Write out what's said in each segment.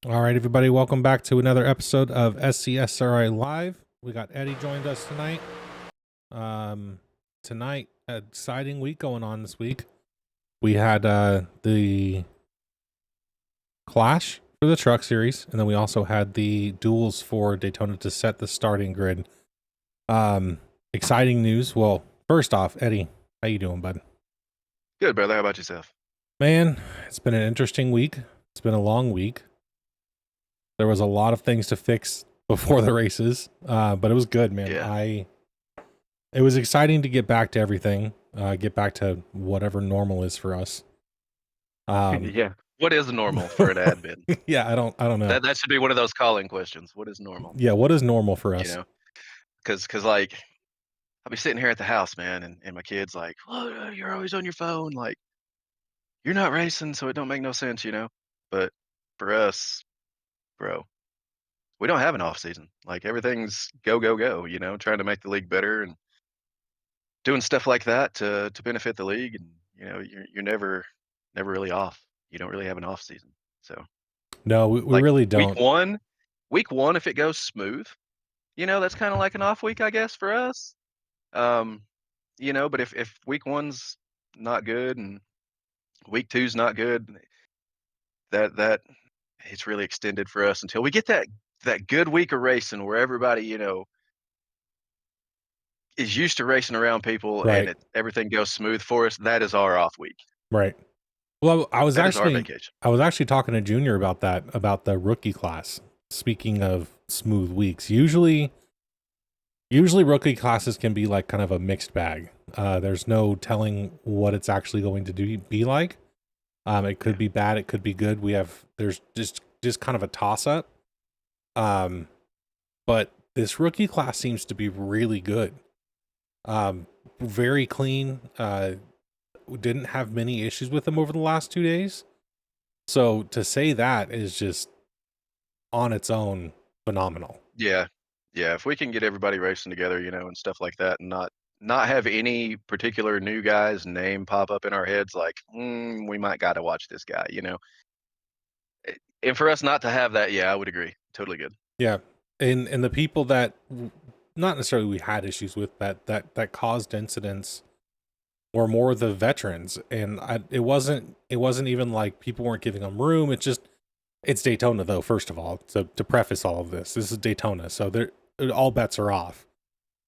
All right, everybody, welcome back to another episode of SCSRA Live. We got Eddie joined us tonight. Tonight, exciting week going on this week. We had the Clash for the Truck Series, and then we also had the Duels for Daytona to set the starting grid. Exciting news. Well, first off, Eddie, how you doing, bud? Good, brother. How about yourself? Man, it's been an interesting week. It's been a long week. There was a lot of things to fix before the races, but it was good, man. Yeah. It was exciting to get back to everything, get back to whatever normal is for us. Yeah. What is normal for an admin? Yeah, I don't know. That should be one of those calling questions. What is normal? Yeah, what is normal for You us? know, because like I'll be sitting here at the house, man, and my kid's like, "Oh, you're always on your phone. Like you're not racing, so it don't make no sense, you know." But for us, bro, we don't have an off season. Like everything's go, go, go, trying to make the league better and doing stuff like that to benefit the league. And, you're never really off. You don't really have an off season. So No, we like really week don't. one, week one, if it goes smooth, that's kind of like an off week, I guess, for us. Um, but if week one's not good and week two's not good, that it's really extended for us until we get that good week of racing where everybody, is used to racing around people and Right, everything goes smooth for us. That is our off week. right. Well, That is our vacation. I was actually talking to Junior about that, about the rookie class. Speaking of smooth weeks, usually rookie classes can be like kind of a mixed bag. There's no telling what it's actually going to be like. It could Yeah. be bad, it could be good. There's just kind of a toss up. But this rookie class seems to be really good. Very clean. We didn't have many issues with them over the last 2 days. So to say that is just on its own phenomenal. Yeah. Yeah. If we can get everybody racing together, and stuff like that and not have any particular new guy's name pop up in our heads like, we might got to watch this guy. And for us not to have that, yeah, I would agree. Totally good. Yeah. And the people that not necessarily we had issues with that caused incidents were more the veterans. And it wasn't even like people weren't giving them room. It's Daytona though, first of all, to preface all of this is Daytona. So all bets are off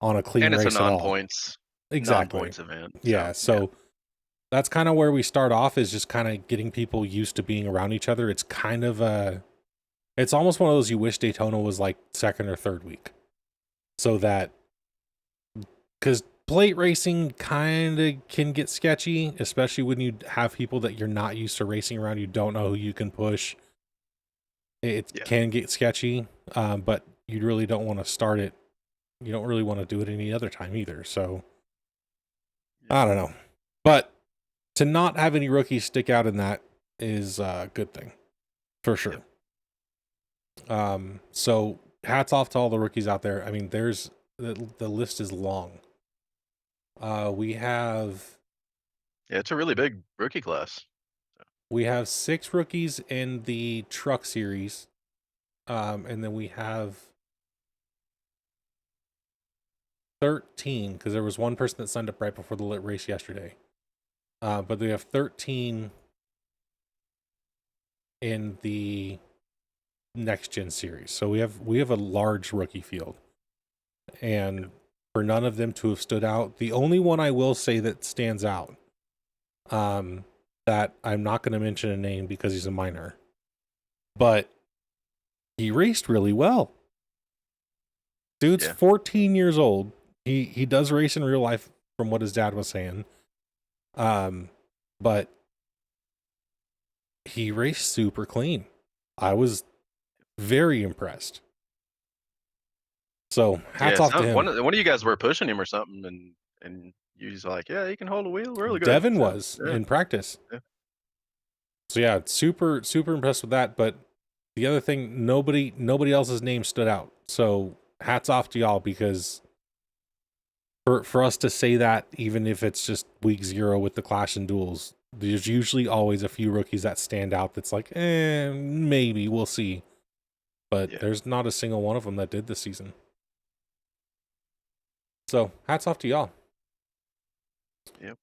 on a clean And it's race a at all. non-points Exactly. event. Yeah. So that's kind of where we start off, is just kind of getting people used to being around each other. It's kind of it's almost one of those you wish Daytona was like second or third week. So that, because plate racing kind of can get sketchy, especially when you have people that you're not used to racing around. You don't know who you can push. It can get sketchy, but you really don't want to start it. You don't really want to do it any other time either. So I don't know. But to not have any rookies stick out in that is a good thing for sure. So hats off to all the rookies out there. I mean, there's the list is long. We have it's a really big rookie class. we have 6 rookies in the truck series. And then we have 13, because there was one person that signed up right before the lit race yesterday. But we have 13 in the next gen series. So we have a large rookie field. And for none of them to have stood out, the only one I will say that stands out, that I'm not going to mention a name because he's a minor, but he raced really well. Dude's 14 years old. He does race in real life from what his dad was saying. But he raced super clean. I was very impressed. So hats off to him. One of you guys were pushing him or something, and you was like, yeah, he can hold a wheel really good. Devin was in practice. Yeah. So yeah, super impressed with that. But the other thing, nobody else's name stood out. So hats off to y'all, because for us to say that, even if it's just week 0 with the Clash and Duels, there's usually always a few rookies that stand out that's like, maybe we'll see. But there's not a single one of them that did this season. So hats off to y'all. Yep.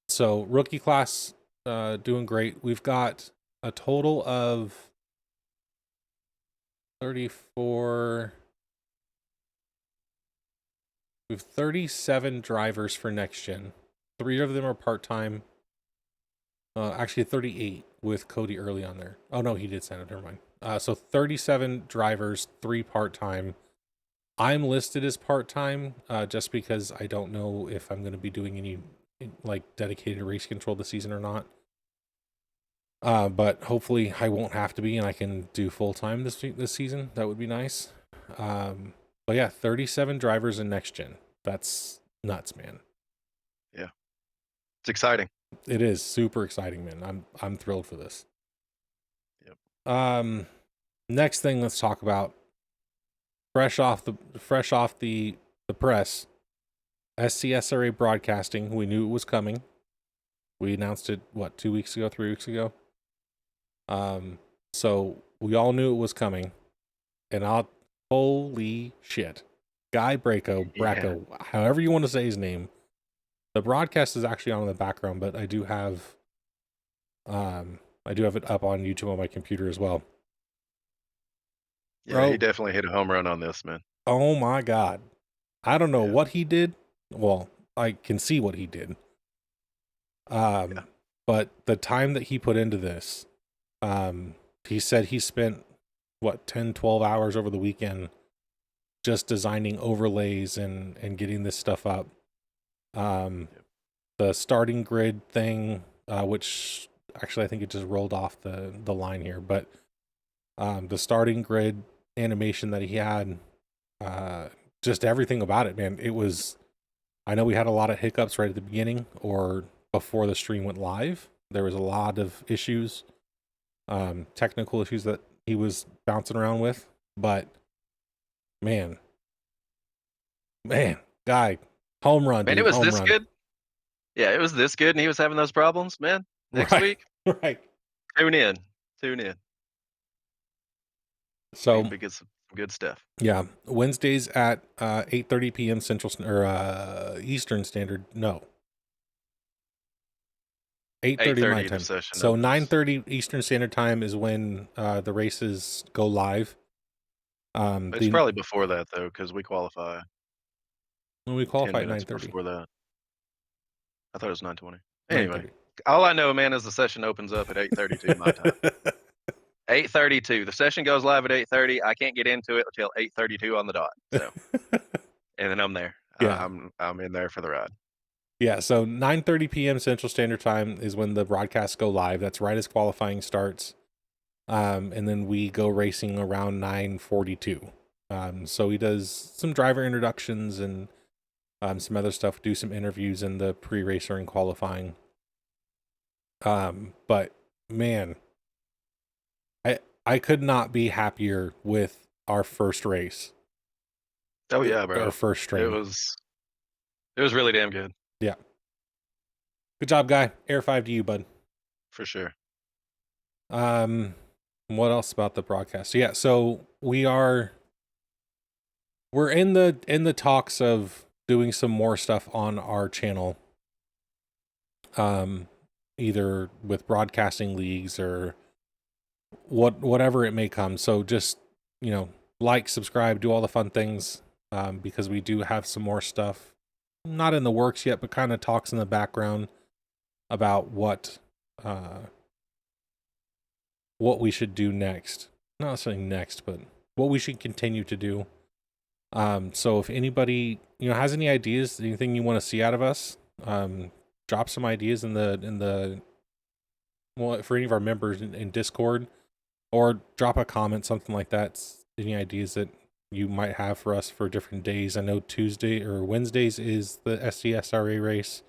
So rookie class doing great. We've got a total of 34. We have 37 drivers for next gen. 3 of them are part-time. Actually 38 with Cody early on there. Oh no, he did sign up, never mind. So 37 drivers, 3 part-time. I'm listed as part-time, just because I don't know if I'm going to be doing any like dedicated race control this season or not. But hopefully I won't have to be, and I can do full-time this season. That would be nice. But yeah, 37 drivers in next gen. That's nuts, man. Yeah. It's exciting. It is super exciting, man. I'm thrilled for this. Next thing, let's talk about fresh off the press. SCSRA Broadcasting. We knew it was coming. We announced it 2 weeks ago, 3 weeks ago. So we all knew it was coming, and holy shit, Guy Yeah. Bracco, however you want to say his name. The broadcast is actually on in the background, but I do have it up on YouTube on my computer as well. Yeah, he Bro, definitely hit a home run on this, man. oh my god. I don't know Yeah. what he did. Well, I can see what he did. Yeah. But the time that he put into this, he said he spent 10, 12 hours over the weekend just designing overlays and getting this stuff up. Yep. The starting grid thing, which actually I think it just rolled off the line here, but the starting grid animation that he had, just everything about it, man. It was, I know we had a lot of hiccups right at the beginning or before the stream went live. There was a lot of issues, technical issues that he was bouncing around with, but man, Guy, home run, Man, it dude, was home this run. good. Yeah, it was this good, and he was having those problems, man. Next Right, week, right. tune in. Tune in. So Be some good stuff. yeah, Wednesdays at 8:30 p.m. Eastern Standard. No, 8:30 my 8:30 the time. session So opens. 9:30 Eastern Standard Time is when the races go live. It's The probably before that though, because we qualify When we 10 qualify at minutes 9:30. before that. I thought it was 9:20. Anyway, 9:30. all I know, man, is the session opens up at 8:32 my time. 8:32. The session goes live at 8:30. I can't get into it until 8:32 on the dot. So, and then I'm there. Yeah. I'm in there for the ride. Yeah, so 9:30 p.m. Central Standard Time is when the broadcasts go live. That's right as qualifying starts. And then we go racing around 9:42. So he does some driver introductions and some other stuff, do some interviews in the pre-racer and qualifying. But man, I could not be happier with our first race. Oh yeah, Our bro. first It stream. was really damn good. Yeah. Good job, Guy. Air 5 to you, bud. For sure. What else about the broadcast? Yeah, so we're in the talks of doing some more stuff on our channel. Either with broadcasting leagues or whatever it may come. So just, like, subscribe, do all the fun things, because we do have some more stuff not in the works yet, but kind of talks in the background about what we should do next. Not necessarily next, but what we should continue to do. So if anybody, has any ideas, anything you want to see out of us, drop some ideas in the well, for any of our members in Discord, or drop a comment, something like that. Any ideas that you might have for us for different days? I know Tuesday or Wednesdays is the SCSRA race.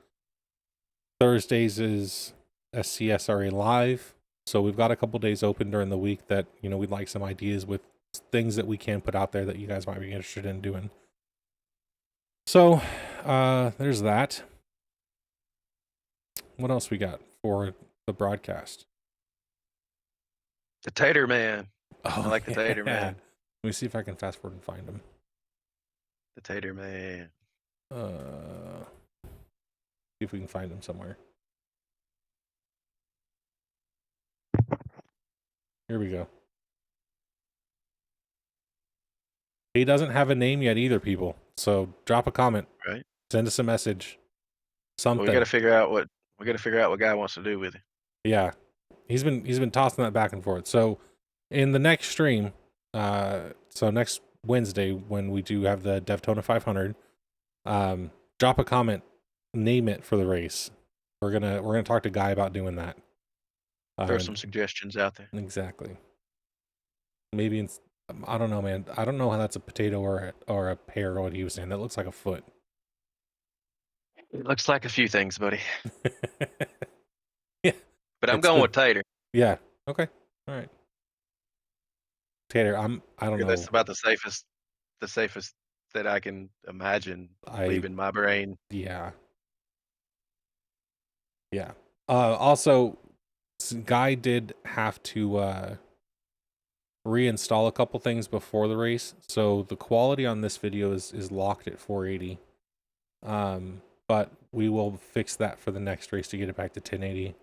Thursdays is SCSRA Live. So we've got a couple days open during the week that, we'd like some ideas with things that we can put out there that you guys might be interested in doing. So there's that. What else we got for the broadcast? The Tater Man. Oh, I like the Tater Man. Let me see if I can fast forward and find him. The Tater Man. See if we can find him somewhere. Here we go. He doesn't have a name yet either, people. So drop a comment. Right. Send us a message. Something. Well, we got to figure out what Guy wants to do with it. Yeah, he's been tossing that back and forth. So in the next stream, so next Wednesday when we do have the Devtona 500, drop a comment, name it for the race. We're gonna talk to Guy about doing that. Throw some suggestions out there. Exactly. Maybe I don't know, man. I don't know how that's a potato or a pear or what he was saying. That looks like a foot. It looks like a few things, buddy. Yeah. But I'm going with Tater. Yeah. Okay. All right. Tater, I don't Yeah, that's know. about the safest that I can imagine I leaving my brain. Yeah. Yeah. Also, Guy did have to reinstall a couple things before the race, so the quality on this video is locked at 480. But we will fix that for the next race to get it back to 1080.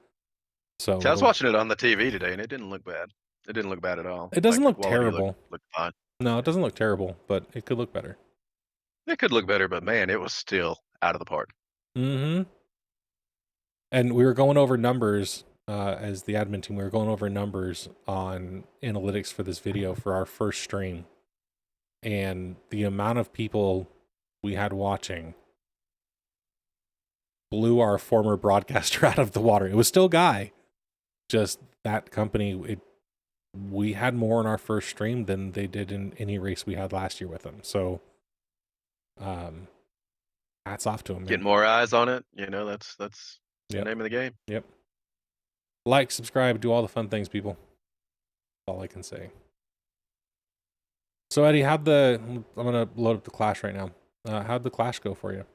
So See, I was watching it on the TV today, and it didn't look bad. It didn't look bad at all. it Like, doesn't the look quality terrible. looked fine. No, it Yeah. doesn't look terrible, but it could look better. It could look better, but man, it was still out of the park. Mm-hmm. And we were going over numbers as the admin team. We were going over numbers on analytics for this video for our first stream, and the amount of people we had watching blew our former broadcaster out of the water. It was still Guy, just that company. We had more in our first stream than they did in any race we had last year with them. So, hats off to them, man. Getting more eyes on it, you know, that's the Yep. name of the game. Yep. Like, subscribe, do all the fun things, people. That's all I can say. So Eddie, I'm gonna load up the Clash right now. How'd the Clash go for you?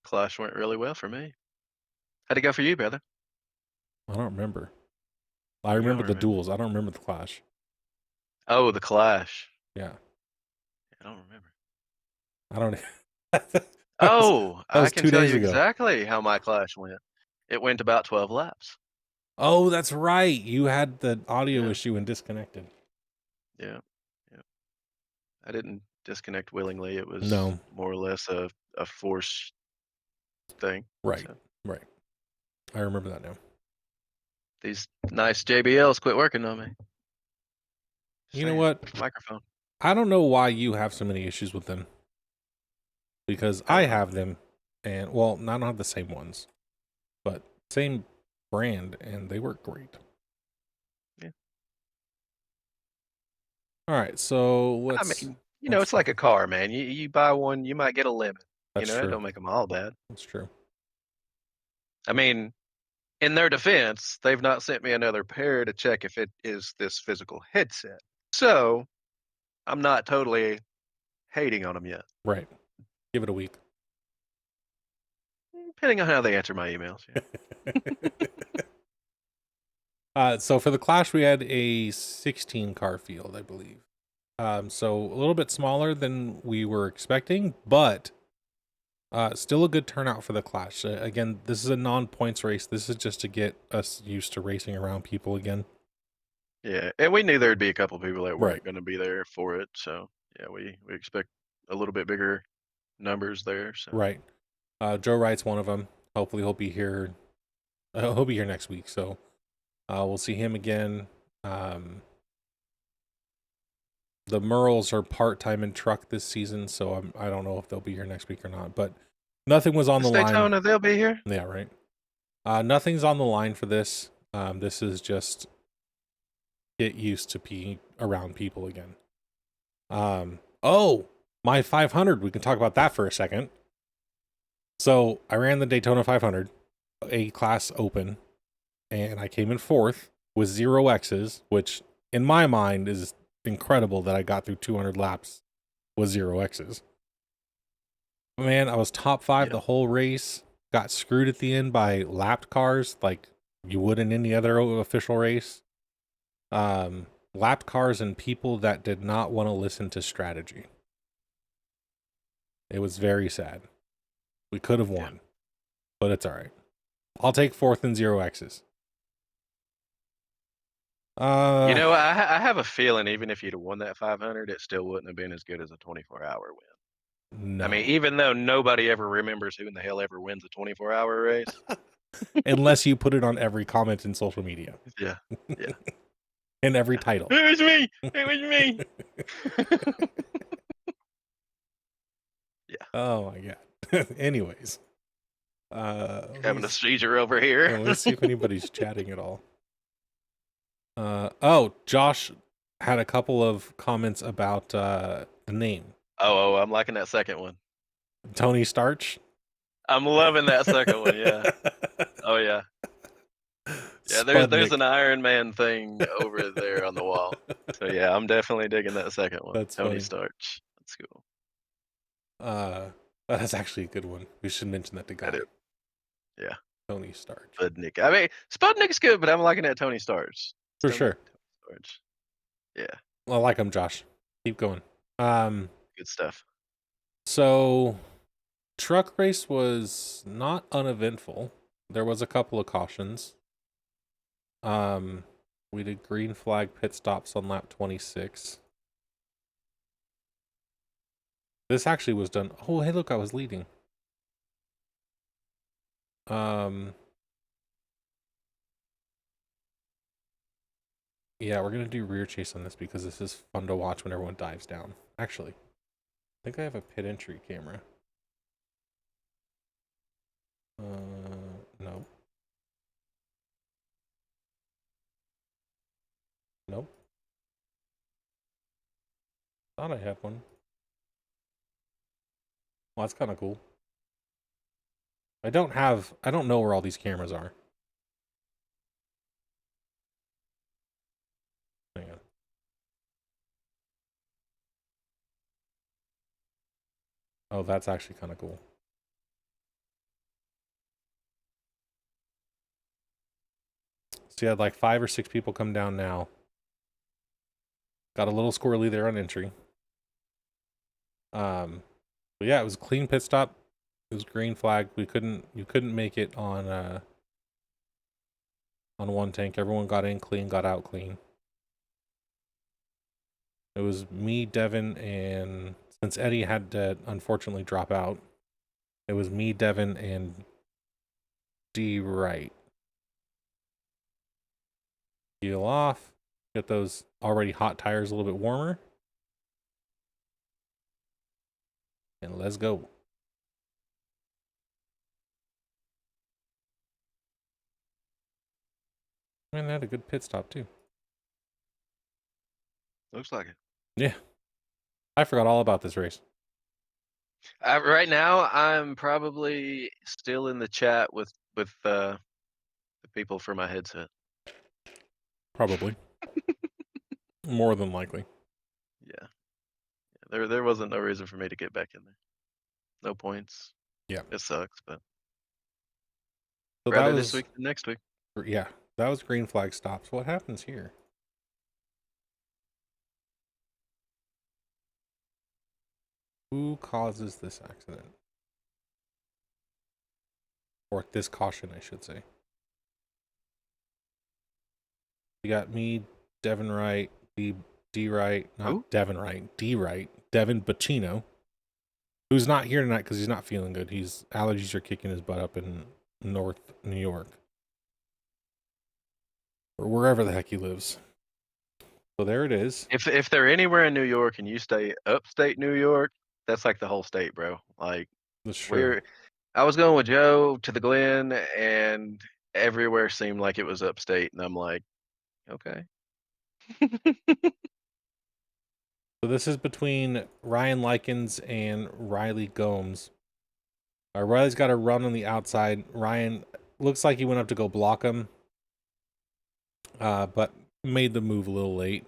Clash went really well for me. How'd it go for you, brother? I don't remember. I You remember don't the remember. duels. I don't remember the Clash. Oh, the Clash. Yeah. I don't remember. I don't. Oh, that I was can 2 tell days you ago. exactly how my Clash went. It went about 12 laps. Oh, that's right. You had the audio Yeah. issue and disconnected. Yeah. Yeah. I didn't disconnect willingly. It was No. more or less a force thing. Right. So Right. I remember that now. these nice JBLs quit working on me. You know Saying, what? microphone. I don't know why you have so many issues with them. Because I I don't know. have them, and well, I don't have the same ones, but same brand, and they work great. Yeah. All right, so I let's. mean, you know, it's like a car, man. You buy one, you might get a lemon. You That's know, that true. don't make them all bad. That's true. I mean, in their defense, they've not sent me another pair to check if it is this physical headset. So I'm not totally hating on them yet, Right. Give it a week. depending on how they answer my emails. Yeah. So for the Clash, we had a 16 car field, I believe. So a little bit smaller than we were expecting, but still a good turnout for the Clash. Again, this is a non-points race. This is just to get us used to racing around people again. Yeah, and we knew there'd be a couple people that weren't Right. going to be there for it. So yeah, we expect a little bit bigger numbers there. So Right. Joe Wright's one of them. Hopefully he'll be here. He'll be here next week. So we'll see him again. The Merles are part-time in truck this season, so I don't know if they'll be here next week or not. But nothing was on the line. Daytona, they'll be here. Yeah, right. Nothing's on the line for this. This is just get used to being around people again. Oh, my 500. We can talk about that for a second. So I ran the Daytona 500, A class open, and I came in fourth with 0 X's, which in my mind is incredible that I got through 200 laps with 0 X's. Man, I was top 5 the whole race. Got screwed at the end by lapped cars like you would in any other official race. Lapped cars and people that did not want to listen to strategy. It was very sad. We could have won, but it's all right. I'll take fourth and 0 X's. You know, I have a feeling even if you'd have won that 500, it still wouldn't have been as good as a 24-hour win. No. I mean, even though nobody ever remembers who in the hell ever wins a 24-hour race. Unless you put it on every comment in social media. Yeah. Yeah. In every title. It was me. It was me. Yeah. Oh my god. Anyways. Having a seizure over here. Let me see if anybody's chatting at all. Oh, Josh had a couple of comments about the name. Oh, I'm liking that second one. Tony Starch. I'm loving that second one, yeah. Oh yeah. Yeah, there's Spudnik. an Iron Man thing over there on the wall. So yeah, I'm definitely digging that second one. That's Tony funny. Starch. That's cool. That is actually a good one. We should mention that to That Guy. is, yeah. Tony Starch. Spudnik. I mean, Spudnik's good, but I'm liking that Tony Starch. For Still sure. like Tony Starch. Yeah, I like him, Josh. Keep going. good stuff. So truck race was not uneventful. There was a couple of cautions. We did green flag pit stops on lap 26. This actually was done. Oh, hey, look, I was leading. Yeah, we're gonna do rear chase on this because this is fun to watch when everyone dives down. Actually, I think I have a pit entry camera. No. Nope. Thought I had one. Well, that's kind of cool. I don't know where all these cameras are. Hang on. Oh, that's actually kind of cool. So you had like 5 or 6 people come down now. Got a little squirrely there on entry. But yeah, it was a clean pit stop. It was green flag. You couldn't make it on one tank. Everyone got in clean, got out clean. It was me, Devin, and since Eddie had to unfortunately drop out, it was me, Devin, and D right. Peel off. Get those already hot tires a little bit warmer. And let's go. Man, they had a good pit stop too. Looks like it. Yeah. I forgot all about this race. Right now, I'm probably still in the chat with the people for my headset. Probably. More than likely. Yeah. There wasn't no reason for me to get back in there. No points. Yeah. It sucks, but So rather this week than next week. yeah, that was green flag stops. What happens here? Who causes this accident? Or this caution, I should say. You got me, Devin Wright, D Wright, not Who? Devin Wright, D Wright, Devin Bacino, who's not here tonight because he's not feeling good. His allergies are kicking his butt up in North New York. Or wherever the heck he lives. So there it is. If they're anywhere in New York and you stay upstate New York, that's like the whole state, bro. Like That's true. I was going with Joe to the Glen, and everywhere seemed like it was upstate, and I'm like, okay. So this is between Ryan Likens and Riley Gomes. Riley's got a run on the outside. Ryan looks like he went up to go block him, but made the move a little late,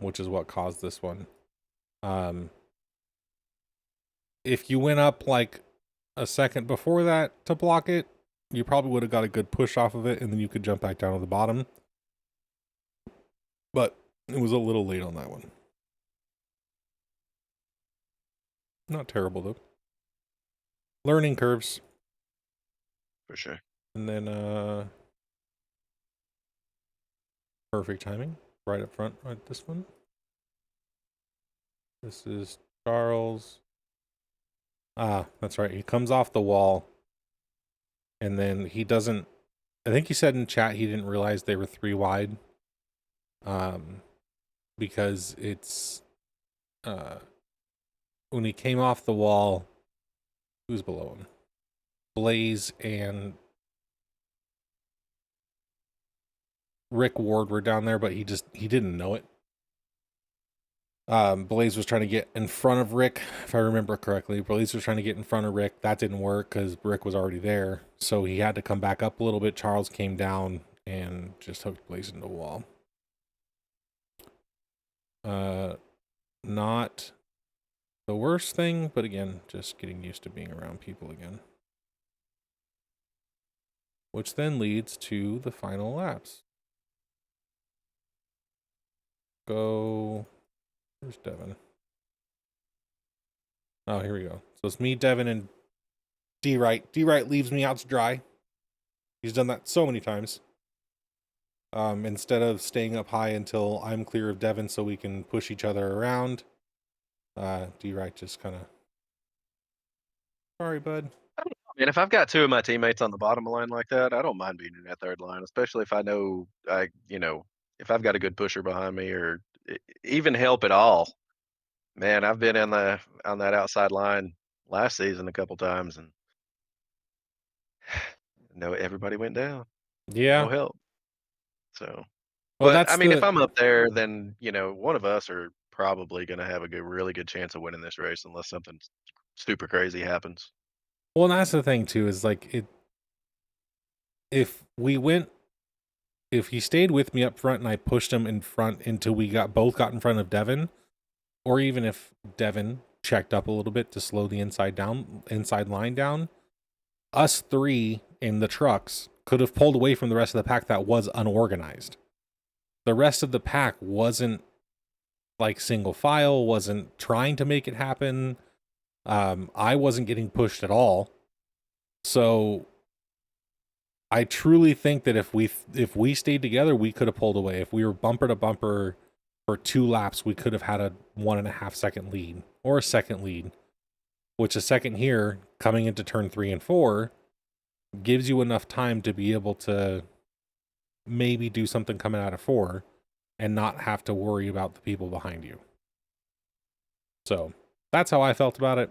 which is what caused this one. If you went up like a second before that to block it, you probably would have got a good push off of it, and then you could jump back down to the bottom. But it was a little late on that one. Not terrible, though. Learning curves. For sure. And then, perfect timing. Right up front, right this one. This is Charles. Ah, that's right. He comes off the wall. And then he doesn't... I think he said in chat he didn't realize they were 3 wide. Because it's... when he came off the wall... Who's below him? Blaze and Rick Ward were down there, but he didn't know it. Blaze was trying to get in front of Rick, if I remember correctly. Blaze was trying to get in front of Rick. That didn't work because Rick was already there. So he had to come back up a little bit. Charles came down and just hooked Blaze into the wall. Not the worst thing, but again, just getting used to being around people again. Which then leads to the final laps. Go. Where's Devin? Oh, here we go. So it's me, Devin, and D-Right. D-Right leaves me out to dry. He's done that so many times. Instead of staying up high until I'm clear of Devin so we can push each other around, D-Right just kind of, sorry, bud. I don't know, man. If I've got two of my teammates on the bottom of the line like that, I don't mind being in that third line, especially if I know if I've got a good pusher behind me or even help at all. Man, I've been on that outside line last season a couple times, and no, everybody went down. No Yeah. help. So, Well, but I that's mean, if the, I'm up there, then one of us are probably going to have a really good chance of winning this race, unless something super crazy happens. well, and that's the thing too, is like if we went, if he stayed with me up front and I pushed him in front until we both got in front of Devin, or even if Devin checked up a little bit to slow the inside line down, us three in the trucks could have pulled away from the rest of the pack that was unorganized. The rest of the pack wasn't like single file, wasn't trying to make it happen. I wasn't getting pushed at all. So I truly think that if we stayed together, we could have pulled away. If we were bumper to bumper for 2 laps, we could have had a 1.5 second lead or a second lead, which a second here coming into turn 3 and 4 gives you enough time to be able to maybe do something coming out of 4 and not have to worry about the people behind you. So that's how I felt about it.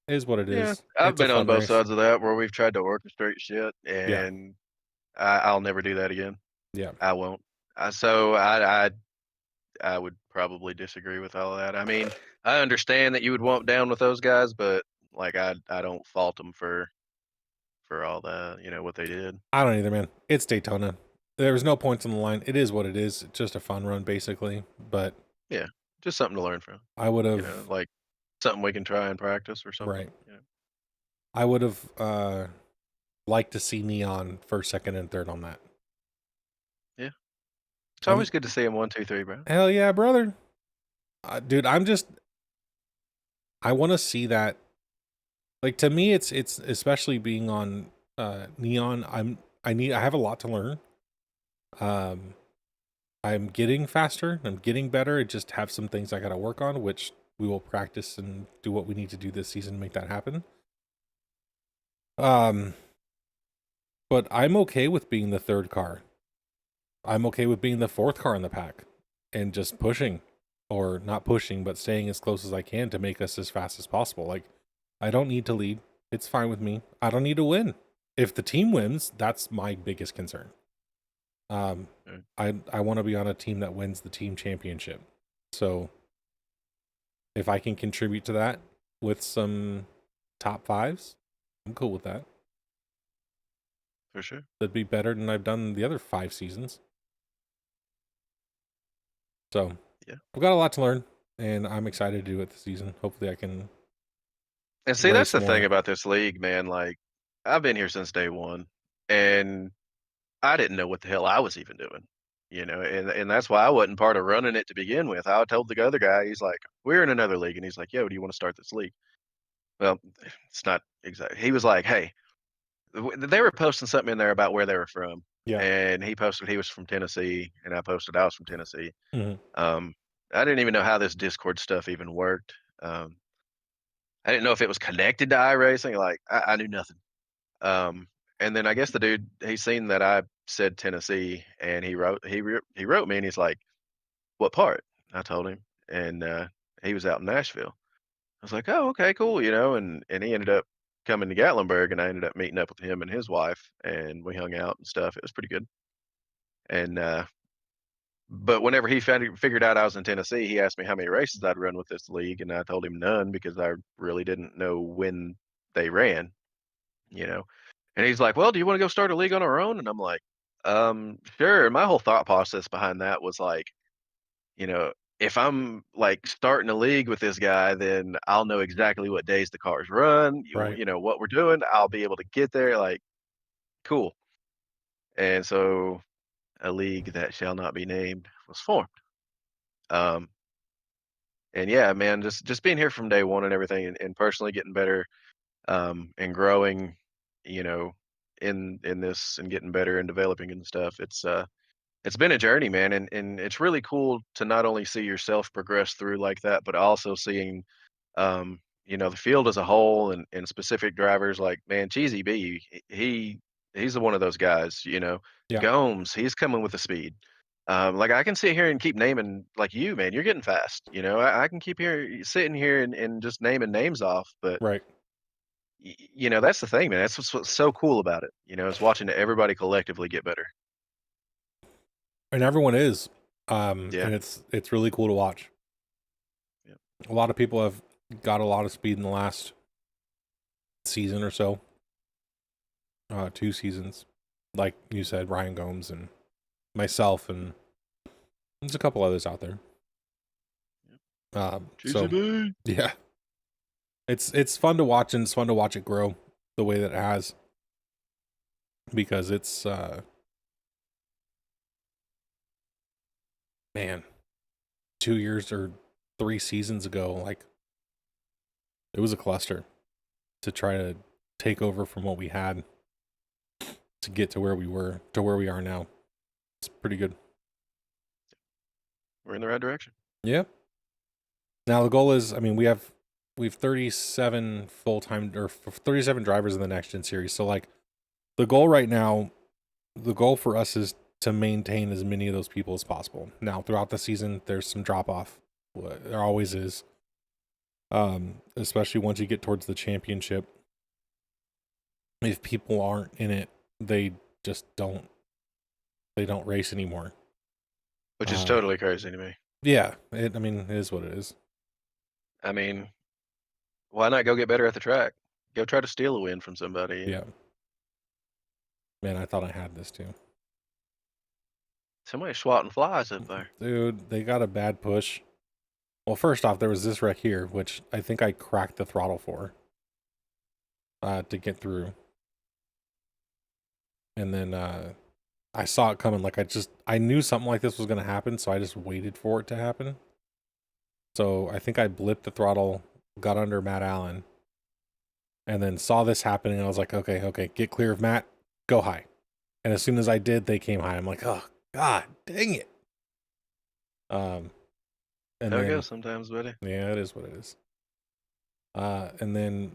Is what it Yeah, is. I've It's a been on fun both race. sides of that where we've tried to orchestrate shit, Yeah. and I'll never do that again. Yeah. I won't. So I would probably disagree with all of that. I mean, I understand that you would want down with those guys, but like I don't fault them for all that, what they did. I don't either, man. It's Daytona. There was no points on the line. It is what it is. It's just a fun run, basically. But Yeah, just something to learn from. I would have, Like something we can try and practice or something. right. I would have liked to see Neon first, second, and third on that. Yeah, it's I'm always good to see him 1, 2, 3, bro. hell yeah, brother. Dude, I want to see that. Like to me, it's especially being on Neon. I have a lot to learn. Um, I'm getting faster. I'm getting better. I just have some things I got to work on, which we will practice and do what we need to do this season to make that happen. But I'm okay with being the third car. I'm okay with being the fourth car in the pack and just pushing, or not pushing, but staying as close as I can to make us as fast as possible. Like, I don't need to lead. It's fine with me. I don't need to win. If the team wins, that's my biggest concern. Mm. I want to be on a team that wins the team championship. So if I can contribute to that with some top fives, I'm cool with that. For sure. That'd be better than I've done the other 5 seasons. So Yeah. I've got a lot to learn, and I'm excited to do it this season. Hopefully I can And see, that's race the thing more. about this league, man. Like, I've been here since day one, and I didn't know what the hell I was even doing, and that's why I wasn't part of running it to begin with. I told the other guy, he's like, "We're in another league," and he's like, "Yo, do you want to start this league?" Well, it's not exactly. He was like, "Hey," they were posting something in there about where they were from, Yeah. and he posted he was from Tennessee, and I posted I was from Tennessee. Mhm. Um, I didn't even know how this Discord stuff even worked. I didn't know if it was connected to iRacing. Like, I knew nothing. Um, and then I guess the dude he seen that I said Tennessee, and he wrote me, and he's like, "What part?" I told him, and he was out in Nashville. I was like, "Oh, okay, cool," and he ended up coming to Gatlinburg, and I ended up meeting up with him and his wife, and we hung out and stuff. It was pretty good. And But whenever he figured out I was in Tennessee, he asked me how many races I'd run with this league, and I told him none because I really didn't know when they ran, you know. And he's like, "Well, do you want to go start a league on our own?" And I'm like, sure." And my whole thought process behind that was like, you know, if I'm like starting a league with this guy, then I'll know exactly what days the cars run, Right. you know, what we're doing. I'll be able to get there. Like, cool. And so a league that shall not be named was formed. Um, and yeah, man, just being here from day one and everything, and personally getting better, and growing, you know, in this and getting better and developing and stuff. It's been a journey, man, and it's really cool to not only see yourself progress through like that, but also seeing, you know, the field as a whole and specific drivers like, man, Cheesy B, he's one of those guys, you know. Yeah. Gomes, he's coming with the speed. Like I can sit here and keep naming like you, man, you're getting fast. You know, I can keep here sitting here and just naming names off, but Right. you know, that's the thing, man. That's what's so cool about it. You know, is watching everybody collectively get better. And everyone is. Yeah. And it's really cool to watch. Yeah. A lot of people have got a lot of speed in the last season or so. 2 seasons. Like you said, Ryan Gomes and myself, and there's a couple others out there. So GCB. yeah, it's fun to watch, and it's fun to watch it grow the way that it has, because it's man, 2 years or 3 seasons ago, like it was a cluster to try to take over from what we had to get to where we were to where we are now. It's pretty good. We're in the right direction. Yeah. Now the goal is, I mean, we've 37 full-time or 37 drivers in the next gen series. So like the goal right now, the goal for us is to maintain as many of those people as possible. Now throughout the season, there's some drop off. There always is. Especially once you get towards the championship. If people aren't in it, they just don't race anymore. Which is totally crazy to me. Yeah, I mean, it is what it is. I mean, why not go get better at the track? Go try to steal a win from somebody. Yeah. Man, I thought I had this too. Somebody's swatting flies up there. Dude, they got a bad push. Well, first off, there was this wreck here, which I think I cracked the throttle for to get through. And then I saw it coming. Like I knew something like this was going to happen, so I just waited for it to happen. So I think I blipped the throttle, got under Matt Allen, and then saw this happening. And I was like, okay, get clear of Matt, go high. And as soon as I did, they came high. I'm like, oh God, dang it. And How it then, goes sometimes, buddy. yeah, it is what it is. And then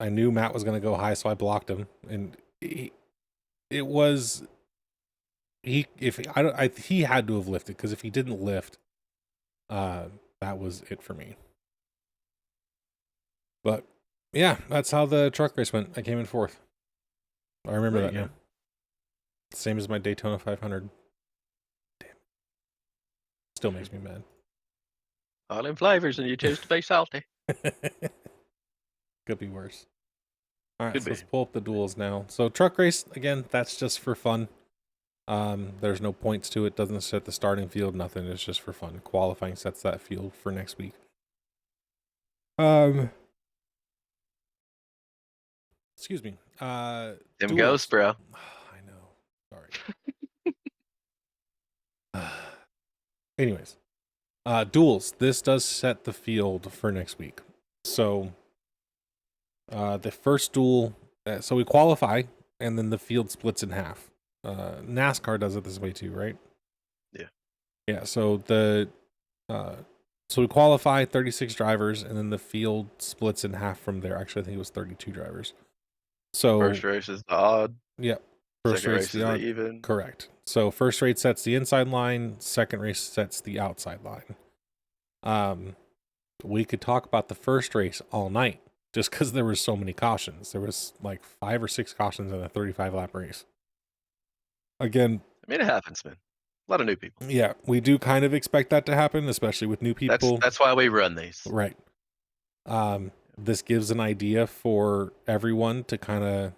I knew Matt was going to go high, so I blocked him. And he had to have lifted, because if he didn't lift, that was it for me. But yeah, that's how the truck race went. I came in fourth. I remember that now. Same as my Daytona 500. Damn. Still makes me mad. All in flavors, and you choose to be salty. Could be worse. All right, Could so be. let's pull up the duels now. So truck race, again, that's just for fun. There's no points to it. Doesn't set the starting field, nothing. It's just for fun. Qualifying sets that field for next week. Excuse me. Them Duels. ghosts, bro. I know. Sorry. Anyways, duels. This does set the field for next week. So, the first duel. So we qualify, and then the field splits in half. NASCAR does it this way too, right? Yeah. Yeah. So so we qualify 36 drivers, and then the field splits in half from there. Actually, I think it was 32 drivers. So First race is the odd. yeah, first Second race race is the even. Correct. So first race sets the inside line. Second race sets the outside line. We could talk about the first race all night, just because there were so many cautions. There was like 5 or 6 cautions in a 35 lap race. Again, I mean, it happens, man. A lot of new people. Yeah, we do kind of expect that to happen, especially with new people. That's why we run these. Right. This gives an idea for everyone to kind of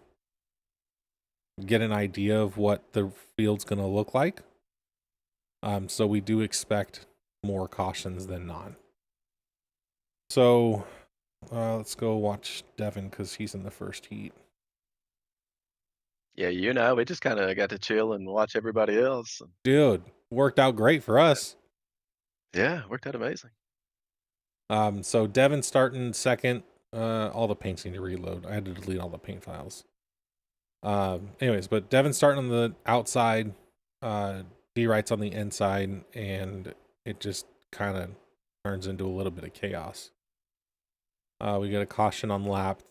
get an idea of what the field's going to look like. So we do expect more cautions than not. So let's go watch Devin because he's in the first heat. Yeah, you know, we just kind of got to chill and watch everybody else. And Dude, worked out great for us. yeah, worked out amazing. So Devin starting second. All the paints need to reload. I had to delete all the paint files. Anyways, but Devin starting on the outside, D Wright's on the inside, and it just kind of turns into a little bit of chaos. We get a caution on lap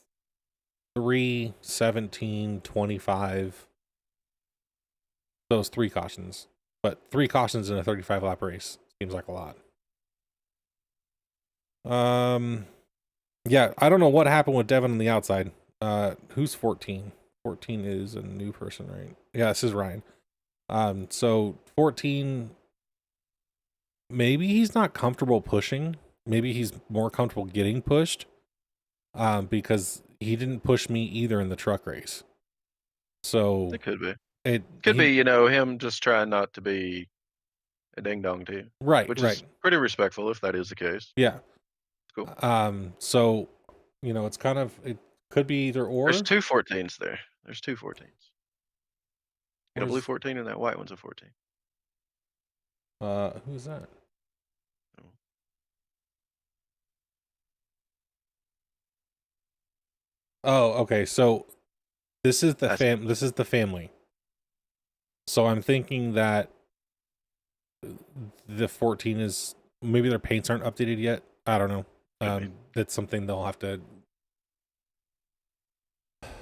3, 17, 25. Those 3 cautions, but 3 cautions in a 35 lap race seems like a lot. Yeah, I don't know what happened with Devin on the outside. Who's 14? 14 is a new person, right? Yeah, this is Ryan. So 14, maybe he's not comfortable pushing. Maybe he's more comfortable getting pushed. Because he didn't push me either in the truck race. So It could be. it Could be, you know, him just trying not to be a ding dong to you. Right, Which right. is pretty respectful if that is the case. Yeah. Cool. So, you know, it's kind of, it could be either or. There's 2 14s there. There's 2 14s. You got a blue Where's- 14 and that white one's a 14. Who's that? Oh. Oh, okay. So this is the That's this is the family. So I'm thinking that the 14 is, maybe their paints aren't updated yet. I don't know. That's something they'll have to.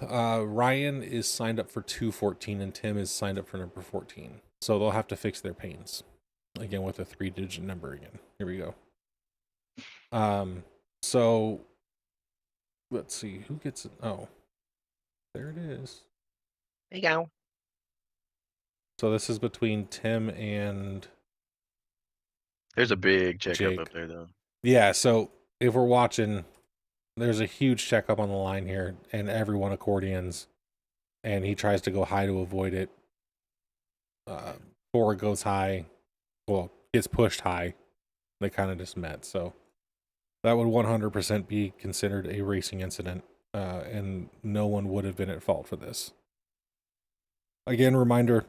Ryan is signed up for 214 and Tim is signed up for number 14. So they'll have to fix their paints again with a 3-digit number again. Here we go. So let's see who gets it. Oh, there it is. There you go. So this is between Tim and There's a big checkup Jake up there, though. Yeah, so if we're watching, there's a huge checkup on the line here, and everyone accordions, and he tries to go high to avoid it. 4 goes high, well, gets pushed high. They kind of just met, so that would 100% be considered a racing incident, and no one would have been at fault for this. Again, reminder,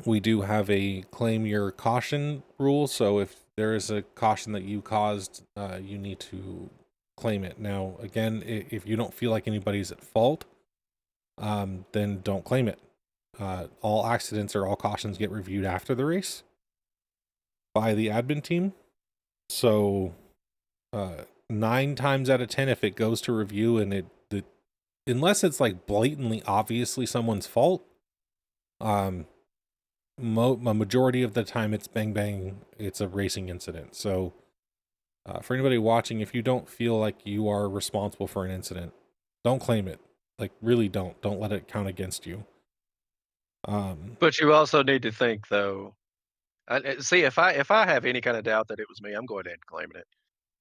we do have a claim your caution rule, so if there is a caution that you caused, you need to claim it. Now, again, if you don't feel like anybody's at fault, then don't claim it. All accidents or all cautions get reviewed after the race by the admin team. So 9 times out of 10, if it goes to review and unless it's like blatantly obviously someone's fault, a majority of the time it's bang bang, it's a racing incident. So for anybody watching, if you don't feel like you are responsible for an incident, don't claim it. Like, really don't let it count against you. But you also need to think, though. See, if I have any kind of doubt that it was me, I'm going ahead and claiming it.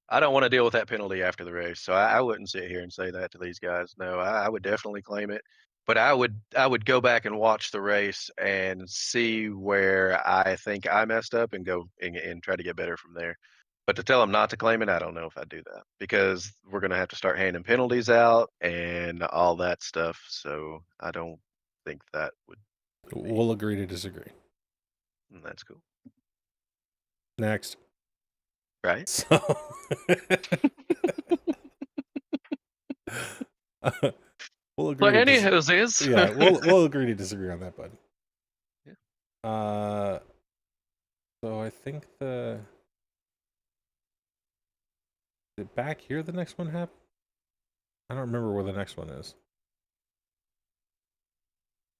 I don't want to deal with that penalty after the race, so I wouldn't sit here and say that to these guys. No, I would definitely claim it, but I would go back and watch the race and see where I think I messed up and go and try to get better from there. But to tell them not to claim it, I don't know if I'd do that because we're going to have to start handing penalties out and all that stuff. So I don't think that would be. We'll agree to disagree. And that's cool. Next. Right? So we'll agree. But anywho's is. Yeah, we'll agree to disagree on that, bud. Yeah. So I think is it back here the next one happened? I don't remember where the next one is.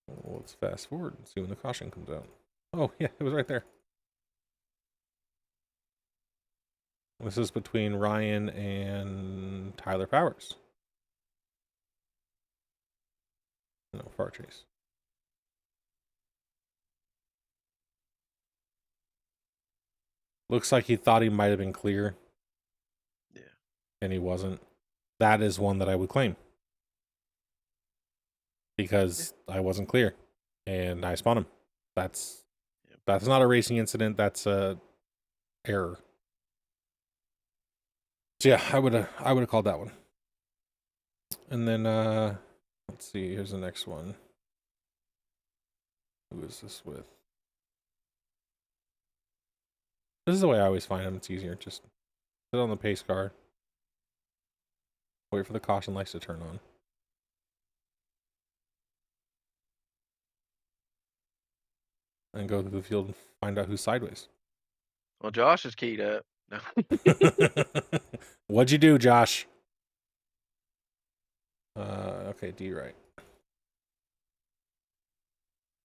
Well, let's fast forward and see when the caution comes out. Oh, yeah, it was right there. This is between Ryan and Tyler Powers. No, Far Chase. Looks like he thought he might have been clear. Yeah. And he wasn't. That is one that I would claim. Because I wasn't clear. And I spun him. That's not a racing incident, that's a error. So yeah, I would have called that one. And then let's see, here's the next one. Who is this with? This is the way I always find them. It's easier. Just sit on the pace car. Wait for the caution lights to turn on. And go through the field and find out who's sideways. Well, Josh is keyed up. No. What'd you do, Josh? Okay, D right.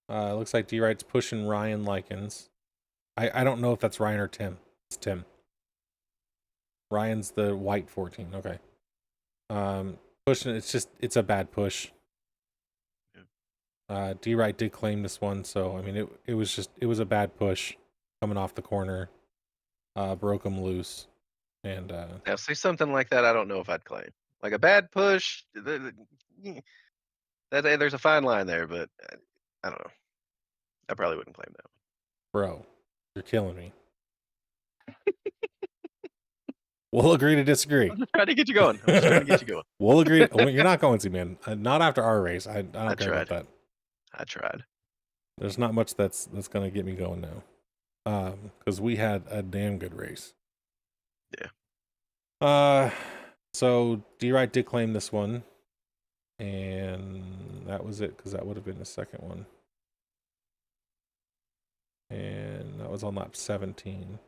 Looks like D right's pushing Ryan Likens. I don't know if that's Ryan or Tim. It's Tim. Ryan's the white 14. Okay. Pushing it's a bad push. D right did claim this one, so I mean it was a bad push coming off the corner. Broke him loose. And Now, see something like that, I don't know if I'd claim. Like a bad push, there's a fine line there, but I don't know. I probably wouldn't claim that. Bro, you're killing me. We'll agree to disagree. I'm just trying to get you going. I'm just trying to get you going. We'll agree. Well, you're not going to, man. Not after our race. I don't care about that. I tried. There's not much that's going to get me going now. Because we had a damn good race. Yeah. So D-Right did claim this one. And that was it, because that would have been the second one. And that was on lap 17.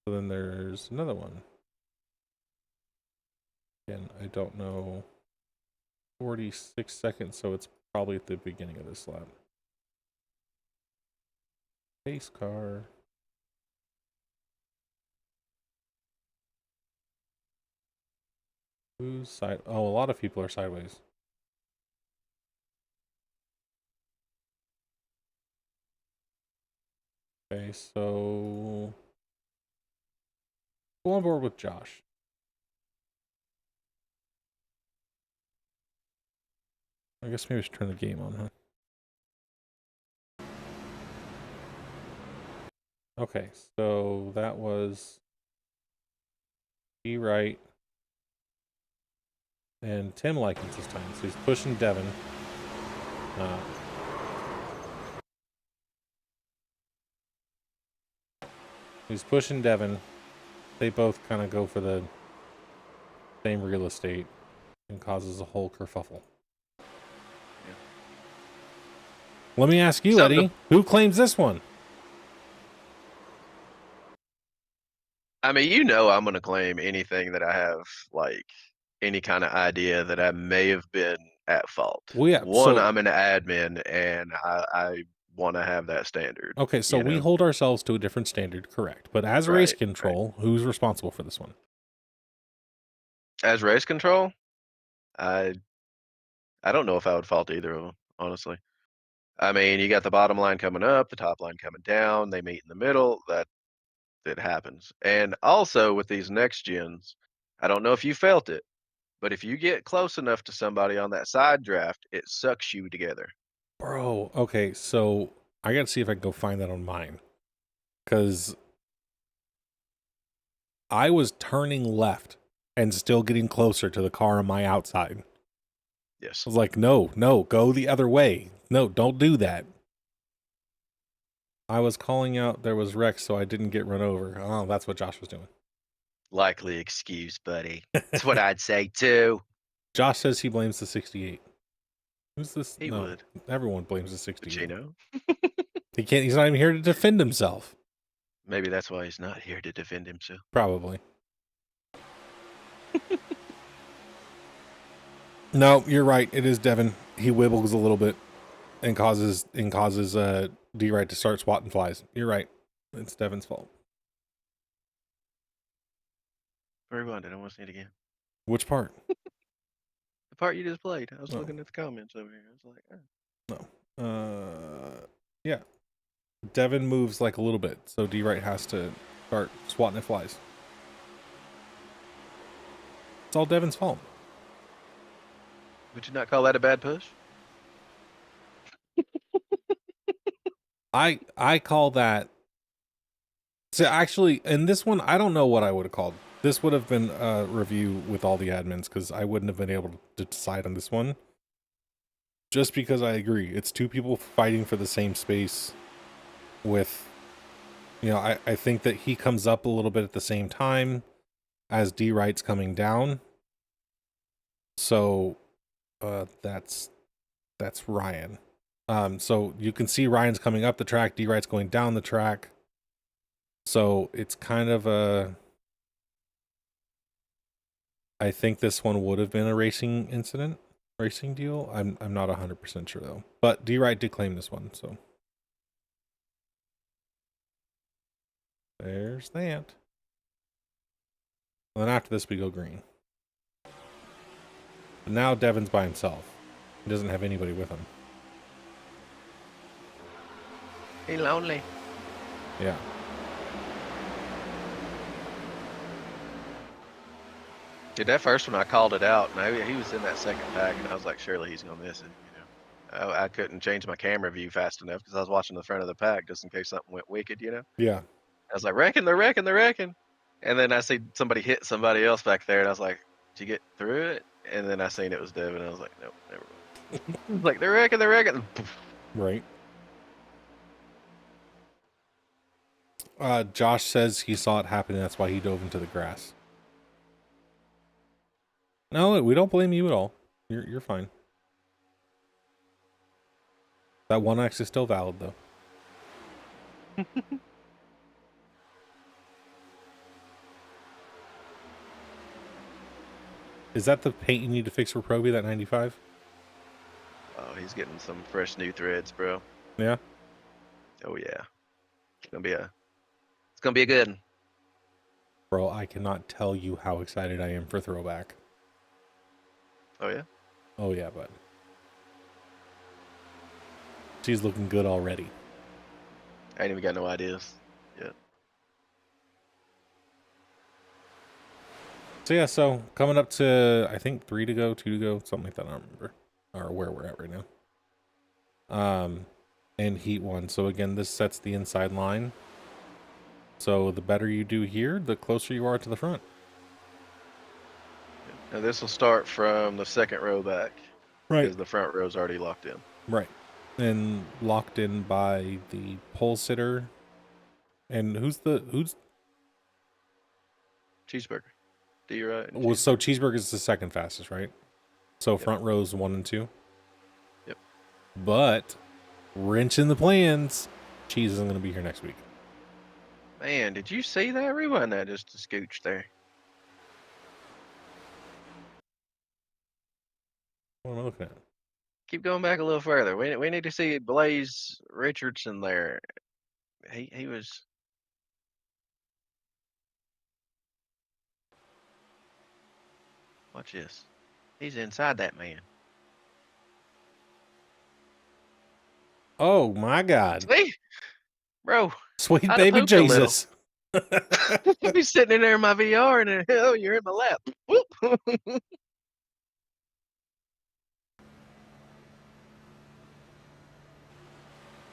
So then there's another one. Again, I don't know. 46 seconds, so it's probably at the beginning of this lap. Pace car. Who's side? Oh, a lot of people are sideways. Okay, so go on board with Josh. I guess maybe we should turn the game on, huh? Okay, so that was D-Right and Tim Likens this time. So he's pushing Devin. He's pushing Devin. They both kind of go for the same real estate and causes a whole kerfuffle. Yeah. Let me ask you, Eddie, who claims this one? I mean, you know I'm going to claim anything that I have, like, any kind of idea that I may have been at fault. Well, yeah, I'm an admin, and I want to have that standard. Okay, so we hold ourselves to a different standard, correct. But as race control, who's responsible for this one? As race control, I don't know if I would fault either of them, honestly. I mean, you got the bottom line coming up, the top line coming down, they meet in the middle, that happens. And also with these next gens, I don't know if you felt it, but if you get close enough to somebody on that side draft, it sucks you together. Bro, okay, so I gotta see if I can go find that on mine. Because I was turning left and still getting closer to the car on my outside. Yes. I was like, no, go the other way. No, don't do that. I was calling out there was wrecks so I didn't get run over. Oh, that's what Josh was doing. Likely excuse, buddy. That's what I'd say too. Josh says he blames the 68. Who's this? He would. Everyone blames the 68. Pacino. He's not even here to defend himself. Maybe that's why he's not here to defend himself. Probably. No, you're right. It is Devin. He wibbles a little bit and causes D-Right to start swatting flies. You're right. It's Devin's fault. Rewind it. I want to see it again. Which part? The part you just played. I was looking at the comments over here. I was like, No. Yeah. Devin moves like a little bit, so D-Right has to start swatting at flies. It's all Devin's fault. Would you not call that a bad push? I call that. So actually, in this one, I don't know what I would have called. This would have been a review with all the admins because I wouldn't have been able to decide on this one. Just because I agree, it's two people fighting for the same space. With, you know, I think that he comes up a little bit at the same time as D Wright's coming down. So, that's Ryan. So you can see Ryan's coming up the track, D Wright's going down the track. So it's kind of a. I think this one would have been a racing deal. I'm not 100% sure though. But D Wright did claim this one, so there's that. And then after this we go green. But now Devin's by himself. He doesn't have anybody with him. He lonely. Yeah. Dude, that first one I called it out, and he was in that second pack, and I was like, surely he's gonna miss it. You know, I couldn't change my camera view fast enough because I was watching the front of the pack just in case something went wicked. You know. Yeah. I was like, they're wrecking. And then I see somebody hit somebody else back there, and I was like, did you get through it? And then I seen it was Devin, and I was like, nope, never mind. Like, they're wrecking. Right. Josh says he saw it happen, and that's why he dove into the grass. No, we don't blame you at all. You're fine. That 1x is still valid, though. Is that the paint you need to fix for Proby, that 95? Oh, he's getting some fresh new threads, bro. Yeah? Oh, yeah. It's gonna be a good one. Bro, I cannot tell you how excited I am for Throwback. Oh, yeah? Oh, yeah, bud. She's looking good already. I ain't even got no ideas yet. So, yeah, so coming up to, I think, 3 to go, 2 to go, something like that. I don't remember. Or where we're at right now. And Heat 1. So, again, this sets the inside line. So, the better you do here, the closer you are to the front. Now, this will start from the second row back. Right. Because the front row's already locked in. Right. And locked in by the pole sitter. And who's Cheeseburger. D right? Well, so Cheeseburger is the second fastest, right? So yep. Front rows 1 and 2. Yep. But wrench in the plans. Cheese isn't going to be here next week. Man, did you see that? Rewind that just a scooch there. What am I looking at? Keep going back a little further. We need to see Blaze Richardson there. He was. Watch this. He's inside that man. Oh my God. See? Bro. Sweet baby Jesus. I'd be sitting in there in my VR and hell, you're in my lap. Whoop.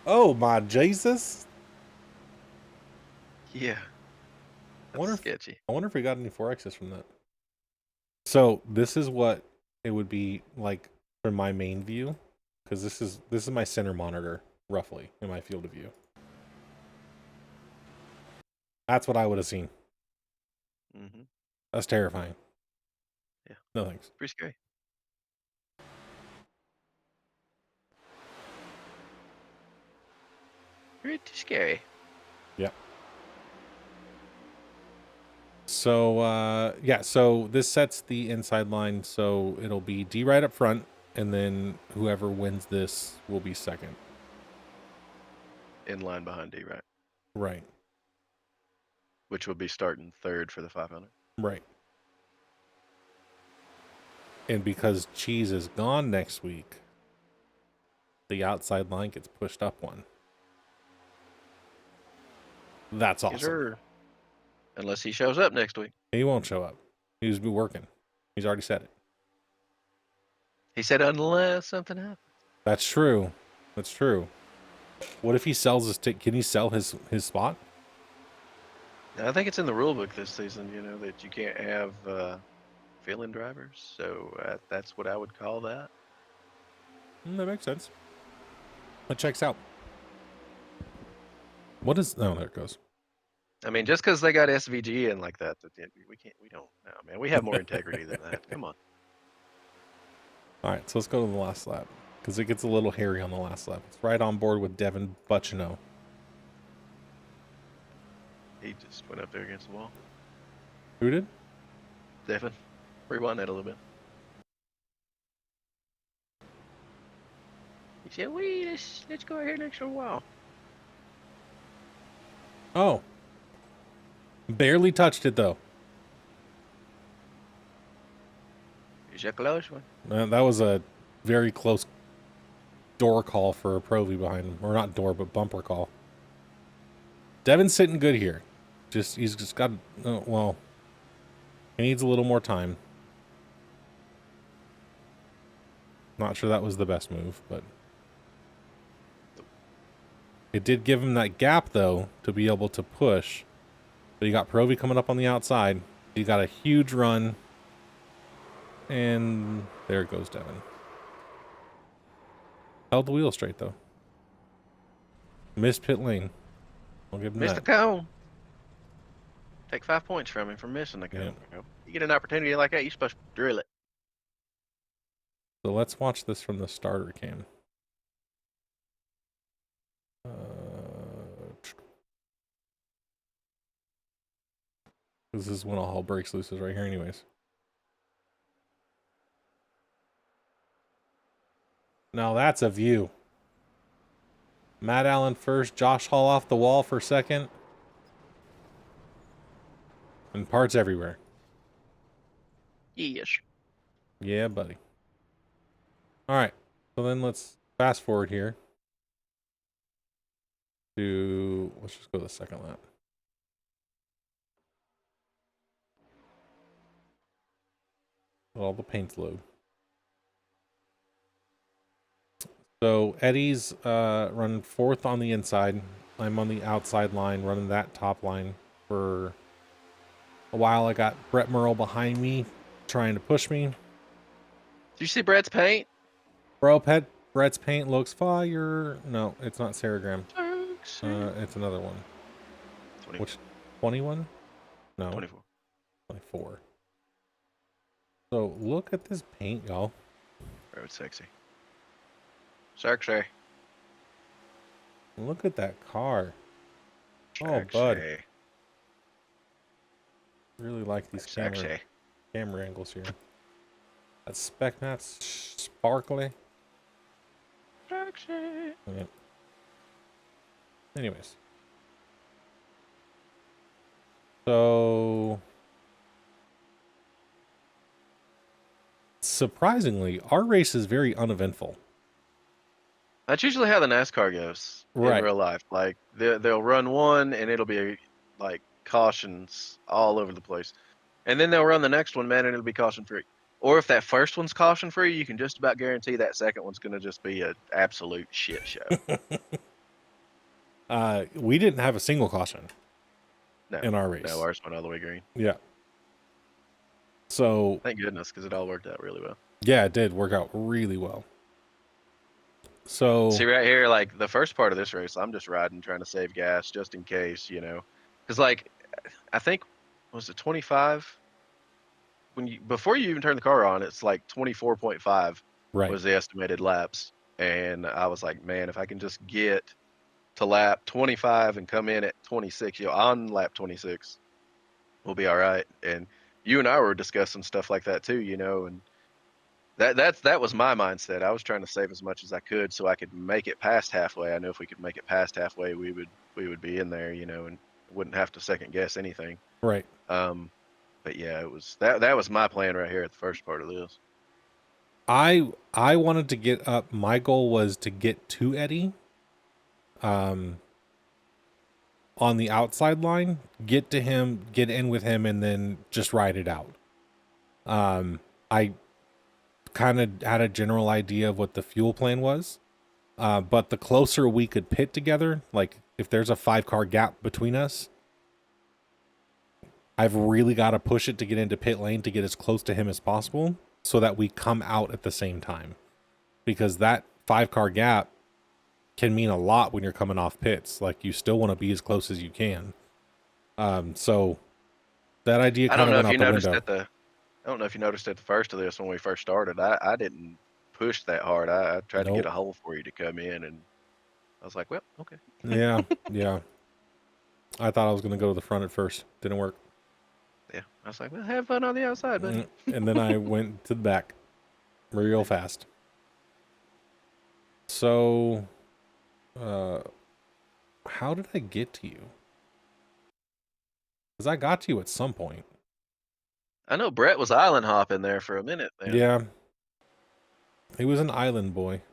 Oh my Jesus. Yeah. That's sketchy. I wonder if we got any 4Xs from that. So this is what it would be like from my main view, because this is my center monitor roughly in my field of view. That's what I would have seen. Mm-hmm. That's terrifying. Yeah. No thanks. Pretty scary. Pretty scary. Yeah. So, yeah, so this sets the inside line, so it'll be D right up front, and then whoever wins this will be second. In line behind D, right? Right. Which would be starting third for the 500. Right. And because Cheese is gone next week, the outside line gets pushed up 1. That's awesome. Sure. Unless he shows up next week. He won't show up. He's be working. He's already said it. He said unless something happens. That's true. That's true. What if he sells his ticket? Can he sell his spot? I think it's in the rule book this season, that you can't have fill-in drivers. So that's what I would call that. That makes sense. That checks out. What is... Oh, there it goes. I mean, just because they got SVG in like that, we don't know, man. We have more integrity than that. Come on. All right, so let's go to the last lap, because it gets a little hairy on the last lap. It's right on board with Devin Butchino. He just went up there against the wall. Who did? Devin, rewind that a little bit. He said, wait, let's go ahead next to the wall. Oh. Barely touched it, though. Is a close one? That was a very close door call for a Provi behind him. Or not door, but bumper call. Devin's sitting good here. He's just got... well, he needs a little more time. Not sure that was the best move, but... It did give him that gap, though, to be able to push. But you got Provi coming up on the outside. You got a huge run. And there goes Devin. Held the wheel straight, though. Missed pit lane. I'll give him Missed that. the cone. Take 5 points from him for missing the cone. Yeah. You get an opportunity like that, you're supposed to drill it. So let's watch this from the starter cam. This is when all hell breaks loose, is right here anyways. Now that's a view. Matt Allen first, Josh Hall off the wall for second. And parts everywhere. Yes. Yeah, buddy. All right. So then let's fast forward here to, let's just go to the second lap. Let all the paints load. So Eddie's running fourth on the inside. I'm on the outside line, running that top line for a while. I got Brett Merle behind me, trying to push me. Did you see Brad's paint? Bro, Brett's paint looks fire. No, it's not Saragram. It's another one. 20. Which 21? No, 24. 24. So look at this paint, y'all. Road sexy. Sexy. Look at that car. Oh, Sexy. bud. Really like these Sexy. camera angles here. That spec mat's sparkly. Sexy. Yep. Anyways. So surprisingly, our race is very uneventful. That's usually how the NASCAR goes in Right. real life. Like they'll run one and it'll be like cautions all over the place, and then they'll run the next one, man, and it'll be caution free. Or if that first one's caution free, you can just about guarantee that second one's going to just be an absolute shit show. We didn't have a single caution No, in our race. no, ours went all the way green. Yeah. So Thank goodness, because it all worked out really well. yeah, it did work out really well. So See right here, like the first part of this race, I'm just riding, trying to save gas just in case, because like I think was it 25 before you even turn the car on, it's like 24.5 right. was the estimated laps, and I was like, man, if I can just get to lap 25 and come in at 26, on lap 26, we'll be all right. And you and I were discussing stuff like that too, and that was my mindset. I was trying to save as much as I could so I could make it past halfway. I know if we could make it past halfway, we would be in there, and wouldn't have to second guess anything. Right. But yeah, it was that was my plan right here at the first part of this. I wanted to get up. My goal was to get to Eddie. on the outside line, get to him, get in with him, and then just ride it out. I kind of had a general idea of what the fuel plan was, but the closer we could pit together, like if there's a 5-car gap between us, I've really got to push it to get into pit lane to get as close to him as possible so that we come out at the same time. Because that 5-car gap can mean a lot when you're coming off pits. Like, you still want to be as close as you can. So that idea I kind don't of know went if you out the noticed window. at the I don't know if you noticed at the first of this when we first started. I didn't push that hard. I tried to get Nope. a hole for you to come in, and I was like, well, okay. Yeah, yeah. I thought I was going to go to the front at first. Didn't work. Yeah, I was like, well, have fun on the outside, buddy. And then I went to the back real fast. So, how did I get to you? Because I got to you at some point. I know Brett was island hopping there for a minute, man. Yeah. He was an island boy.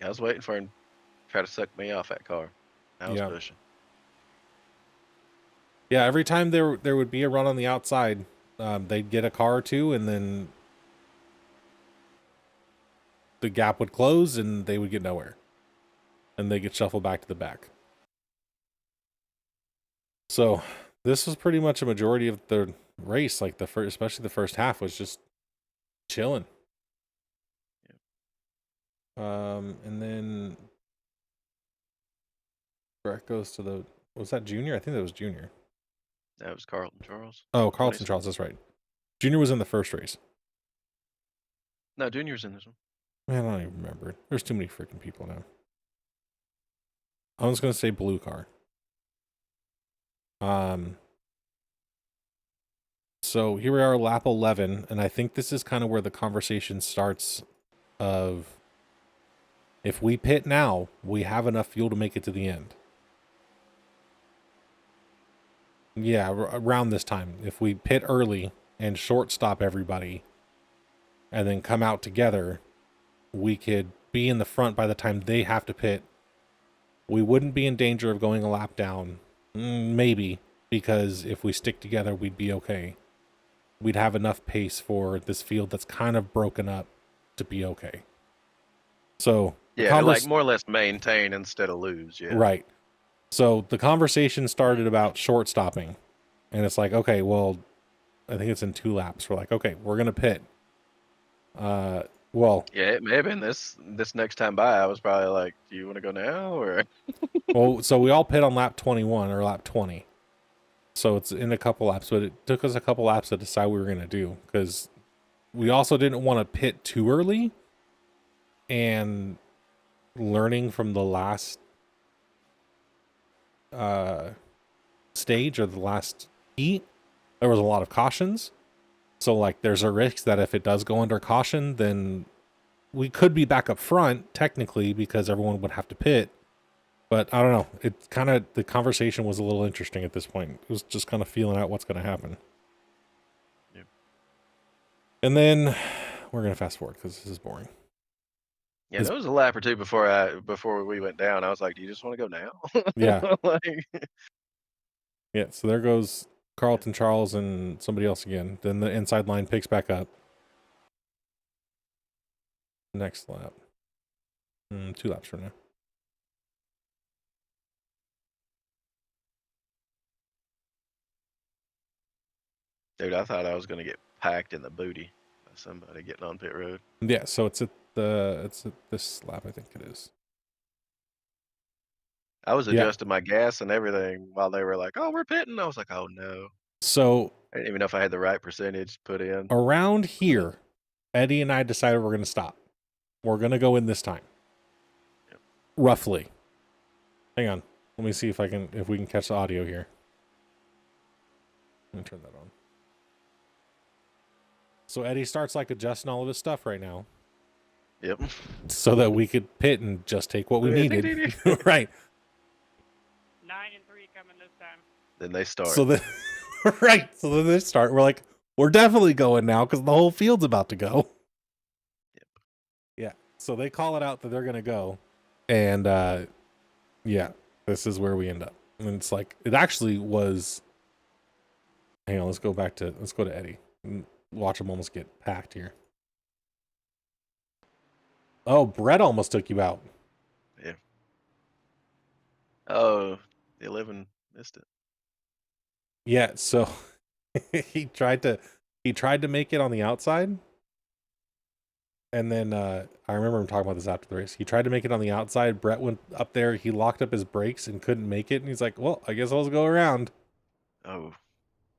Yeah, I was waiting for him to try to suck me off that car. I was pushing. Yeah, every time there would be a run on the outside, they'd get a car or two, and then the gap would close, and they would get nowhere. And they get shuffled back to the back. So this was pretty much a majority of the race. Like especially the first half was just chilling. Yeah. And then Brett goes to the, was that Junior? I think that was Junior. That was Carlton Charles. Oh, Carlton Charles, that's right. Junior was in the first race. No, Junior's in this one. Man, I don't even remember. There's too many freaking people now. I was going to say blue car. So here we are, lap 11, and I think this is kind of where the conversation starts of, if we pit now, we have enough fuel to make it to the end. Yeah, around this time. If we pit early and short stop everybody and then come out together, we could be in the front by the time they have to pit. We wouldn't be in danger of going a lap down. Maybe, because if we stick together, we'd be okay. We'd have enough pace for this field that's kind of broken up to be okay. So yeah, like more or less maintain instead of lose. Yeah, right. So the conversation started about short stopping, and it's like, okay, well, I think it's in 2 laps. We're like, okay, we're gonna pit. Well, yeah, it may have been this next time by. I was probably like, do you want to go now or? Well, so we all pit on lap 21 or lap 20. So it's in a couple laps, but it took us a couple laps to decide what we were going to do, because we also didn't want to pit too early. And learning from the last stage or the last heat, there was a lot of cautions. So like there's a risk that if it does go under caution, then we could be back up front technically because everyone would have to pit. But I don't know. It kind of, the conversation was a little interesting at this point. It was just kind of feeling out what's going to happen. Yep. And then we're going to fast forward because this is boring. Yeah, there was a lap or two before we went down. I was like, do you just want to go now? Yeah. Like, yeah, so there goes Carlton Charles and somebody else again. Then the inside line picks back up. Next lap. 2 laps from now. dude, I thought I was going to get packed in the booty by somebody getting on pit road. Yeah, so it's at this lap, I think it is. I was adjusting my gas and everything while they were like, oh, we're pitting. I was like, oh no. So I didn't even know if I had the right percentage put in. Around here, Eddie and I decided we're going to stop. We're going to go in this time. Yep. Roughly. Hang on. Let me see if we can catch the audio here. Let me turn that on. So Eddie starts like adjusting all of his stuff right now. Yep. So that we could pit and just take what we needed. Right. 9 and 3 coming this time. Then they start. So then, right. So then they start. We're like, we're definitely going now because the whole field's about to go. Yep. Yeah. So they call it out that they're going to go. And yeah, this is where we end up. And it's like, it actually was. Hang on, let's go to Eddie and watch him almost get packed here. Oh, Brett almost took you out. Yeah. Oh, the 11 missed it. Yeah, so he tried to make it on the outside. And then I remember him talking about this after the race. He tried to make it on the outside. Brett went up there. He locked up his brakes and couldn't make it. And he's like, well, I guess I'll just go around. Oh,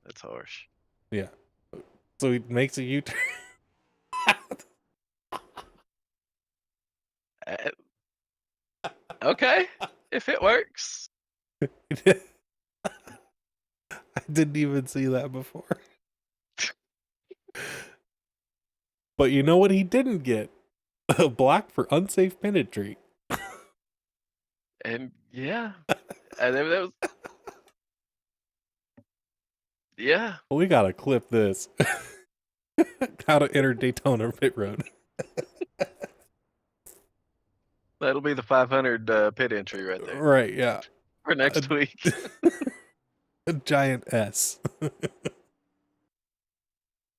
that's harsh. Yeah. So he makes a U-turn. Okay, if it works. I didn't even see that before. But you know what he didn't get? A black for unsafe pin entry. And yeah, and that was yeah. We gotta clip this. How to enter Daytona pit road. That'll be the 500 pit entry right there Right, yeah. for next week. A giant S.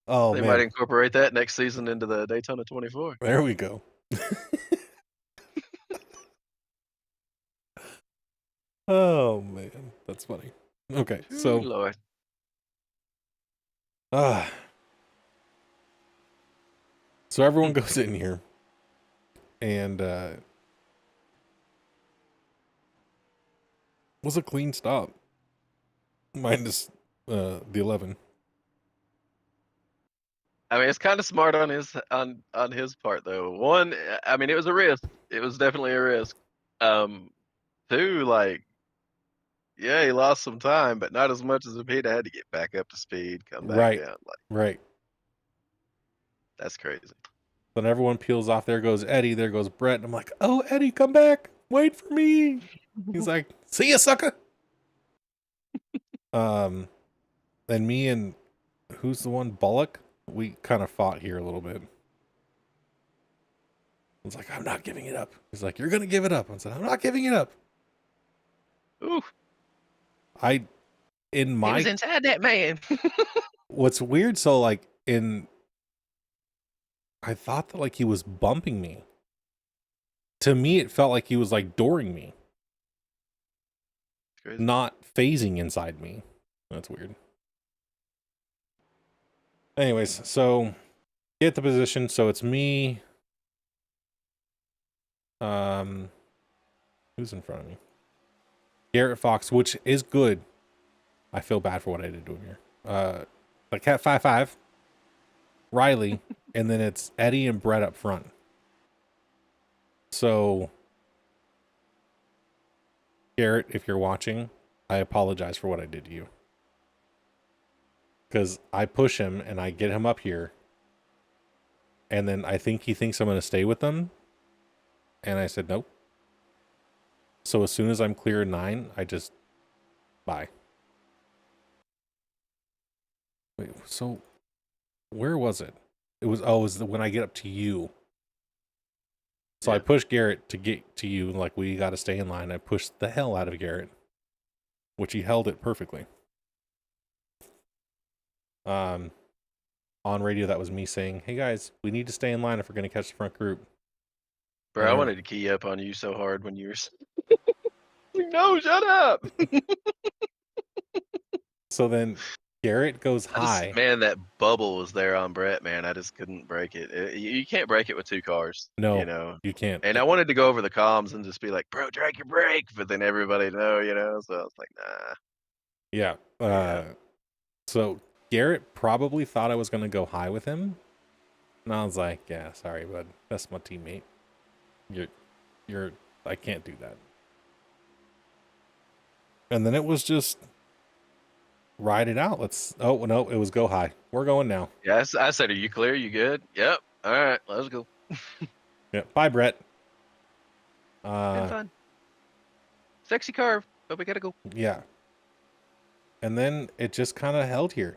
Oh, They man. might incorporate that next season into the Daytona 24. There we go. Oh, man. That's funny. Okay, Ooh, so Lord. So everyone goes in here, and was a clean stop. Minus the 11. I mean, it's kind of smart on his part though. One, I mean, it was a risk. It was definitely a risk. Two, like, yeah, he lost some time, but not as much as if he'd had to get back up to speed, come back Right. down. Like, Right. that's crazy. Then everyone peels off. There goes Eddie. There goes Brett. And I'm like, oh, Eddie, come back. Wait for me. He's like, see ya, sucker. And me and who's the one? Bullock? We kind of fought here a little bit. I was like, I'm not giving it up. He's like, you're going to give it up. I said, I'm not giving it up. Ooh, In he my, was inside that man. what's weird, so like I thought that like he was bumping me. To me, it felt like he was like dooring me, Crazy. not phasing inside me. That's weird. Anyways, so get the position. So it's me. Who's in front of me? Garrett Fox, which is good. I feel bad for what I did to him here. Like Cat 5-5, Riley, and then it's Eddie and Brett up front. So, Garrett, if you're watching, I apologize for what I did to you. Because I push him and I get him up here. And then I think he thinks I'm going to stay with them. And I said, nope. So as soon as I'm clear 9, I just, bye. Wait, so where was it? It was when I get up to you. So Yeah. I pushed Garrett to get to you, like, we got to stay in line. I pushed the hell out of Garrett, which he held it perfectly. On radio, that was me saying, hey guys, we need to stay in line if we're going to catch the front group. Bro, I wanted to key up on you so hard when you were. No, shut up. So then Garrett goes high. Man, that bubble was there on Brett, man. I just couldn't break it. You can't break it with 2 cars. No, you know. you can't. And I wanted to go over the comms and just be like, bro, drag your brake. But then everybody know, you know. So I was like, nah. Yeah. So Garrett probably thought I was going to go high with him. And I was like, yeah, sorry, bud. That's my teammate. I can't do that. And then it was just ride it out. Oh, no, it was go high. We're going now. Yeah, I said, are you clear? You good? Yep. All right, let's go. Yeah. Bye, Brett. Have fun. Sexy car, but we gotta go. Yeah. And then it just kind of held here.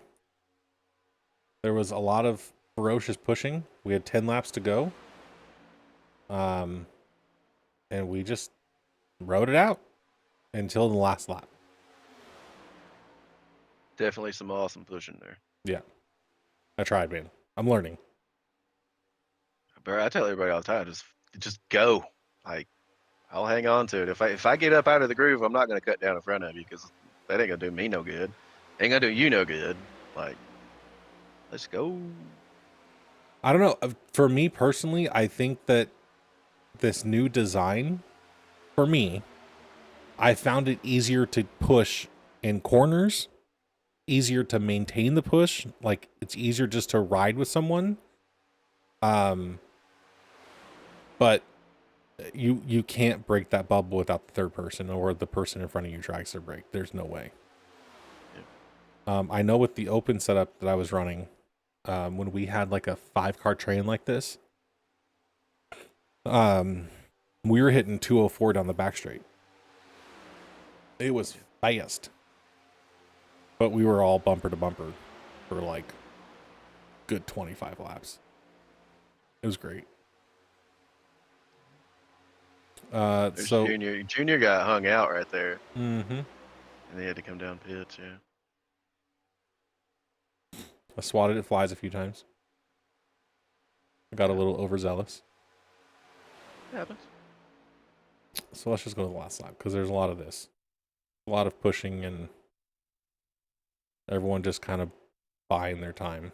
There was a lot of ferocious pushing. We had 10 laps to go. And and we just rode it out until the last lap. Definitely some awesome pushing there. Yeah. I tried, man. I'm learning. But I tell everybody all the time, just go. Like, I'll hang on to it. If I get up out of the groove, I'm not gonna cut down in front of you because that ain't gonna do me no good. Ain't gonna do you no good. Like, let's go. I don't know. For me personally, I think that this new design, for me, I found it easier to push in corners, easier to maintain the push. Like, it's easier just to ride with someone. But you can't break that bubble without the third person, or the person in front of you tries to break. There's no way. I know with the open setup that I was running, when we had like a 5-car train like this, we were hitting 204 down the back straight. It was fast, but we were all bumper to bumper for like good 25 laps. It was great. There's So Junior got hung out right there, mhm. and they had to come down pits. Yeah. I swatted at flies a few times. I got a little overzealous. Happens. So let's just go to the last lap, because there's a lot of this. A lot of pushing and everyone just kind of buying their time.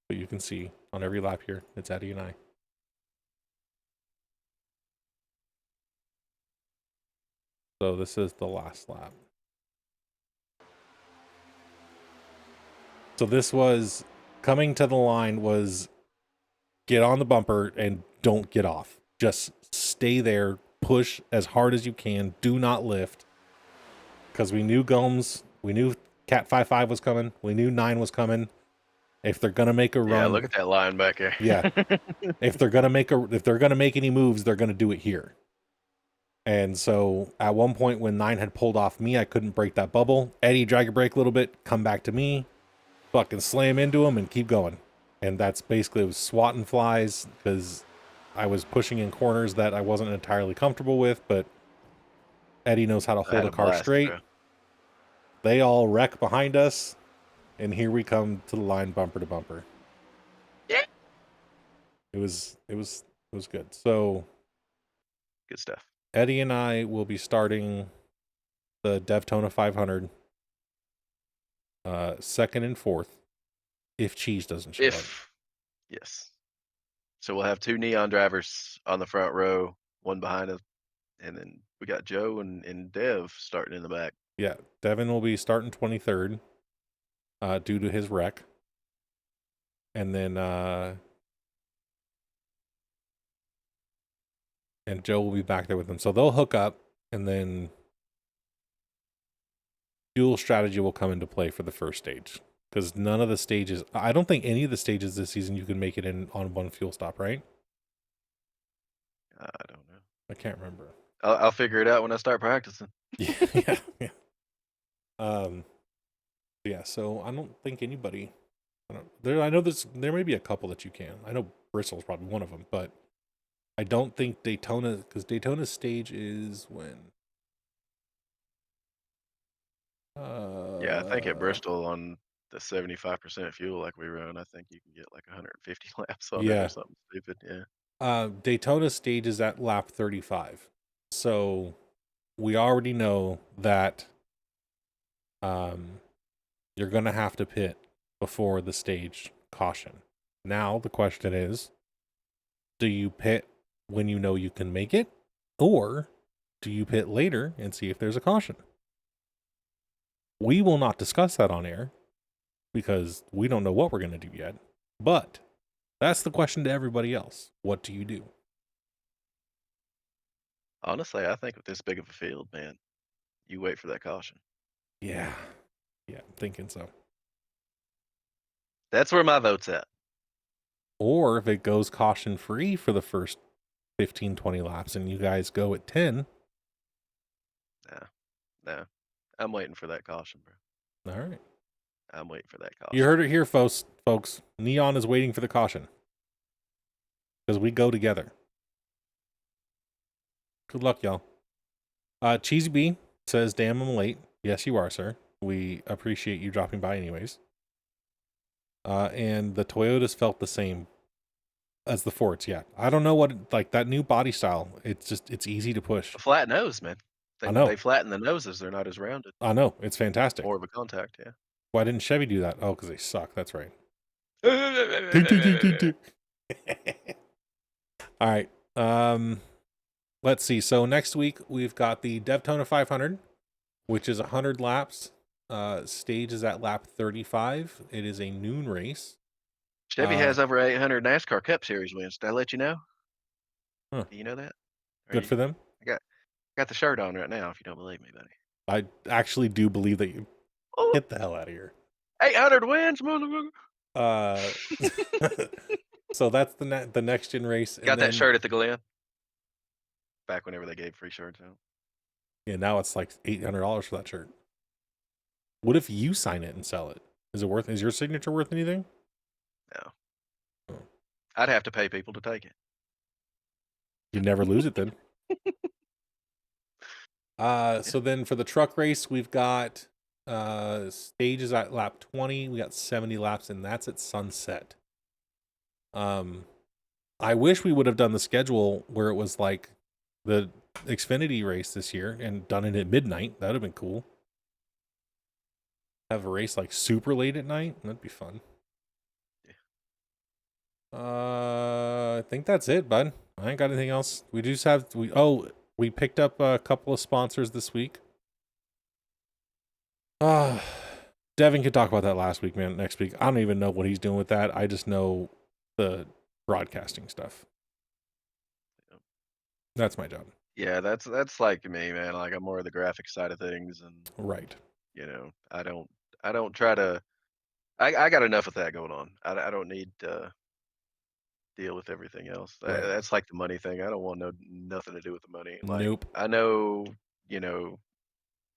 But you can see on every lap here, it's Eddie and I. So this is the last lap. So this was, coming to the line was, get on the bumper and don't get off. Just stay there, push as hard as you can, do not lift. Because we knew Gomes, we knew Cat 55 was coming, we knew 9 was coming. If they're gonna make a run, Yeah, look at that line back there. Yeah. if they're gonna make any moves, they're gonna do it here. And so at one point when 9 had pulled off me, I couldn't break that bubble. Eddie, drag a brake a little bit, come back to me, fucking slam into him and keep going. And that's basically, it was swatting flies because I was pushing in corners that I wasn't entirely comfortable with, but Eddie knows how to hold a car blast, straight. bro. They all wreck behind us, and here we come to the line bumper to bumper. Yeah. It was good. So Good stuff. Eddie and I will be starting the Devtona 500 second and fourth if Cheese doesn't show up. Yes. So we'll have 2 neon drivers on the front row, one behind us, and then we got Joe and Dev starting in the back. Yeah, Devin will be starting 23rd due to his wreck. And then and Joe will be back there with them. So they'll hook up, and then dual strategy will come into play for the first stage. Because none of the stages, I don't think any of the stages this season you can make it in on one fuel stop, right? I don't know. I can't remember. I'll figure it out when I start practicing. Yeah. Yeah, so I don't think anybody, I know there may be a couple that you can. I know Bristol's probably one of them, but I don't think Daytona, because Daytona's stage is when? Yeah, I think at Bristol on the 75% fuel like we run, I think you can get like 150 laps on it Yeah. or something stupid. Yeah. Daytona stage is at lap 35. So we already know that you're going to have to pit before the stage caution. Now the question is, do you pit when you know you can make it, or do you pit later and see if there's a caution? We will not discuss that on air because we don't know what we're going to do yet. But that's the question to everybody else. What do you do? Honestly, I think with this big of a field, man, you wait for that caution. Yeah, I'm thinking so. That's where my vote's at. Or if it goes caution free for the first 15, 20 laps and you guys go at 10. No. I'm waiting for that caution, bro. All right. I'm waiting for that caution. You heard it here, folks. Neon is waiting for the caution. because we go together. Good luck, y'all. Cheesy B says, "Damn, I'm late." Yes, you are, sir. We appreciate you dropping by, anyways. And the Toyotas felt the same as the Fords. Yeah, I don't know what like that new body style. It's easy to push. A flat nose, man. I know. They flatten the noses. They're not as rounded. I know, it's fantastic. More of a contact, yeah. Why didn't Chevy do that? Oh, because they suck. That's right. All right. Let's see. So next week we've got the Devtona 500, which is 100 laps. Stage is at lap 35. It is a noon race. Chevy has over 800 NASCAR Cup Series wins. Did I let you know? Huh. Do you know that? Good for them. I got the shirt on right now. If you don't believe me, buddy. I actually do believe that you get the hell out of here. 800 wins, motherfucker. So that's the next gen race. Got that shirt at the Glen. Back whenever they gave free shirts out. Yeah, now it's like $800 for that shirt. What if you sign it and sell it? Is your signature worth anything? No. Oh. I'd have to pay people to take it. You never lose it then. So then for the truck race, we've got stages at lap 20. We got 70 laps, and that's at sunset. I wish we would have done the schedule where it was like the Xfinity race this year and done it at midnight. That would have been cool. Have a race like super late at night. That'd be fun. Yeah. I think that's it, bud. I ain't got anything else. We just have we picked up a couple of sponsors this week. Devin could talk about that last week, man. Next week, I don't even know what he's doing with that. I just know the broadcasting stuff. That's my job. Yeah, that's like me, man. Like I'm more of the graphic side of things, and right. You know, I don't try to. I got enough of that going on. I don't need to deal with everything else. Right. That's like the money thing. I don't want nothing to do with the money. Like, nope. I know,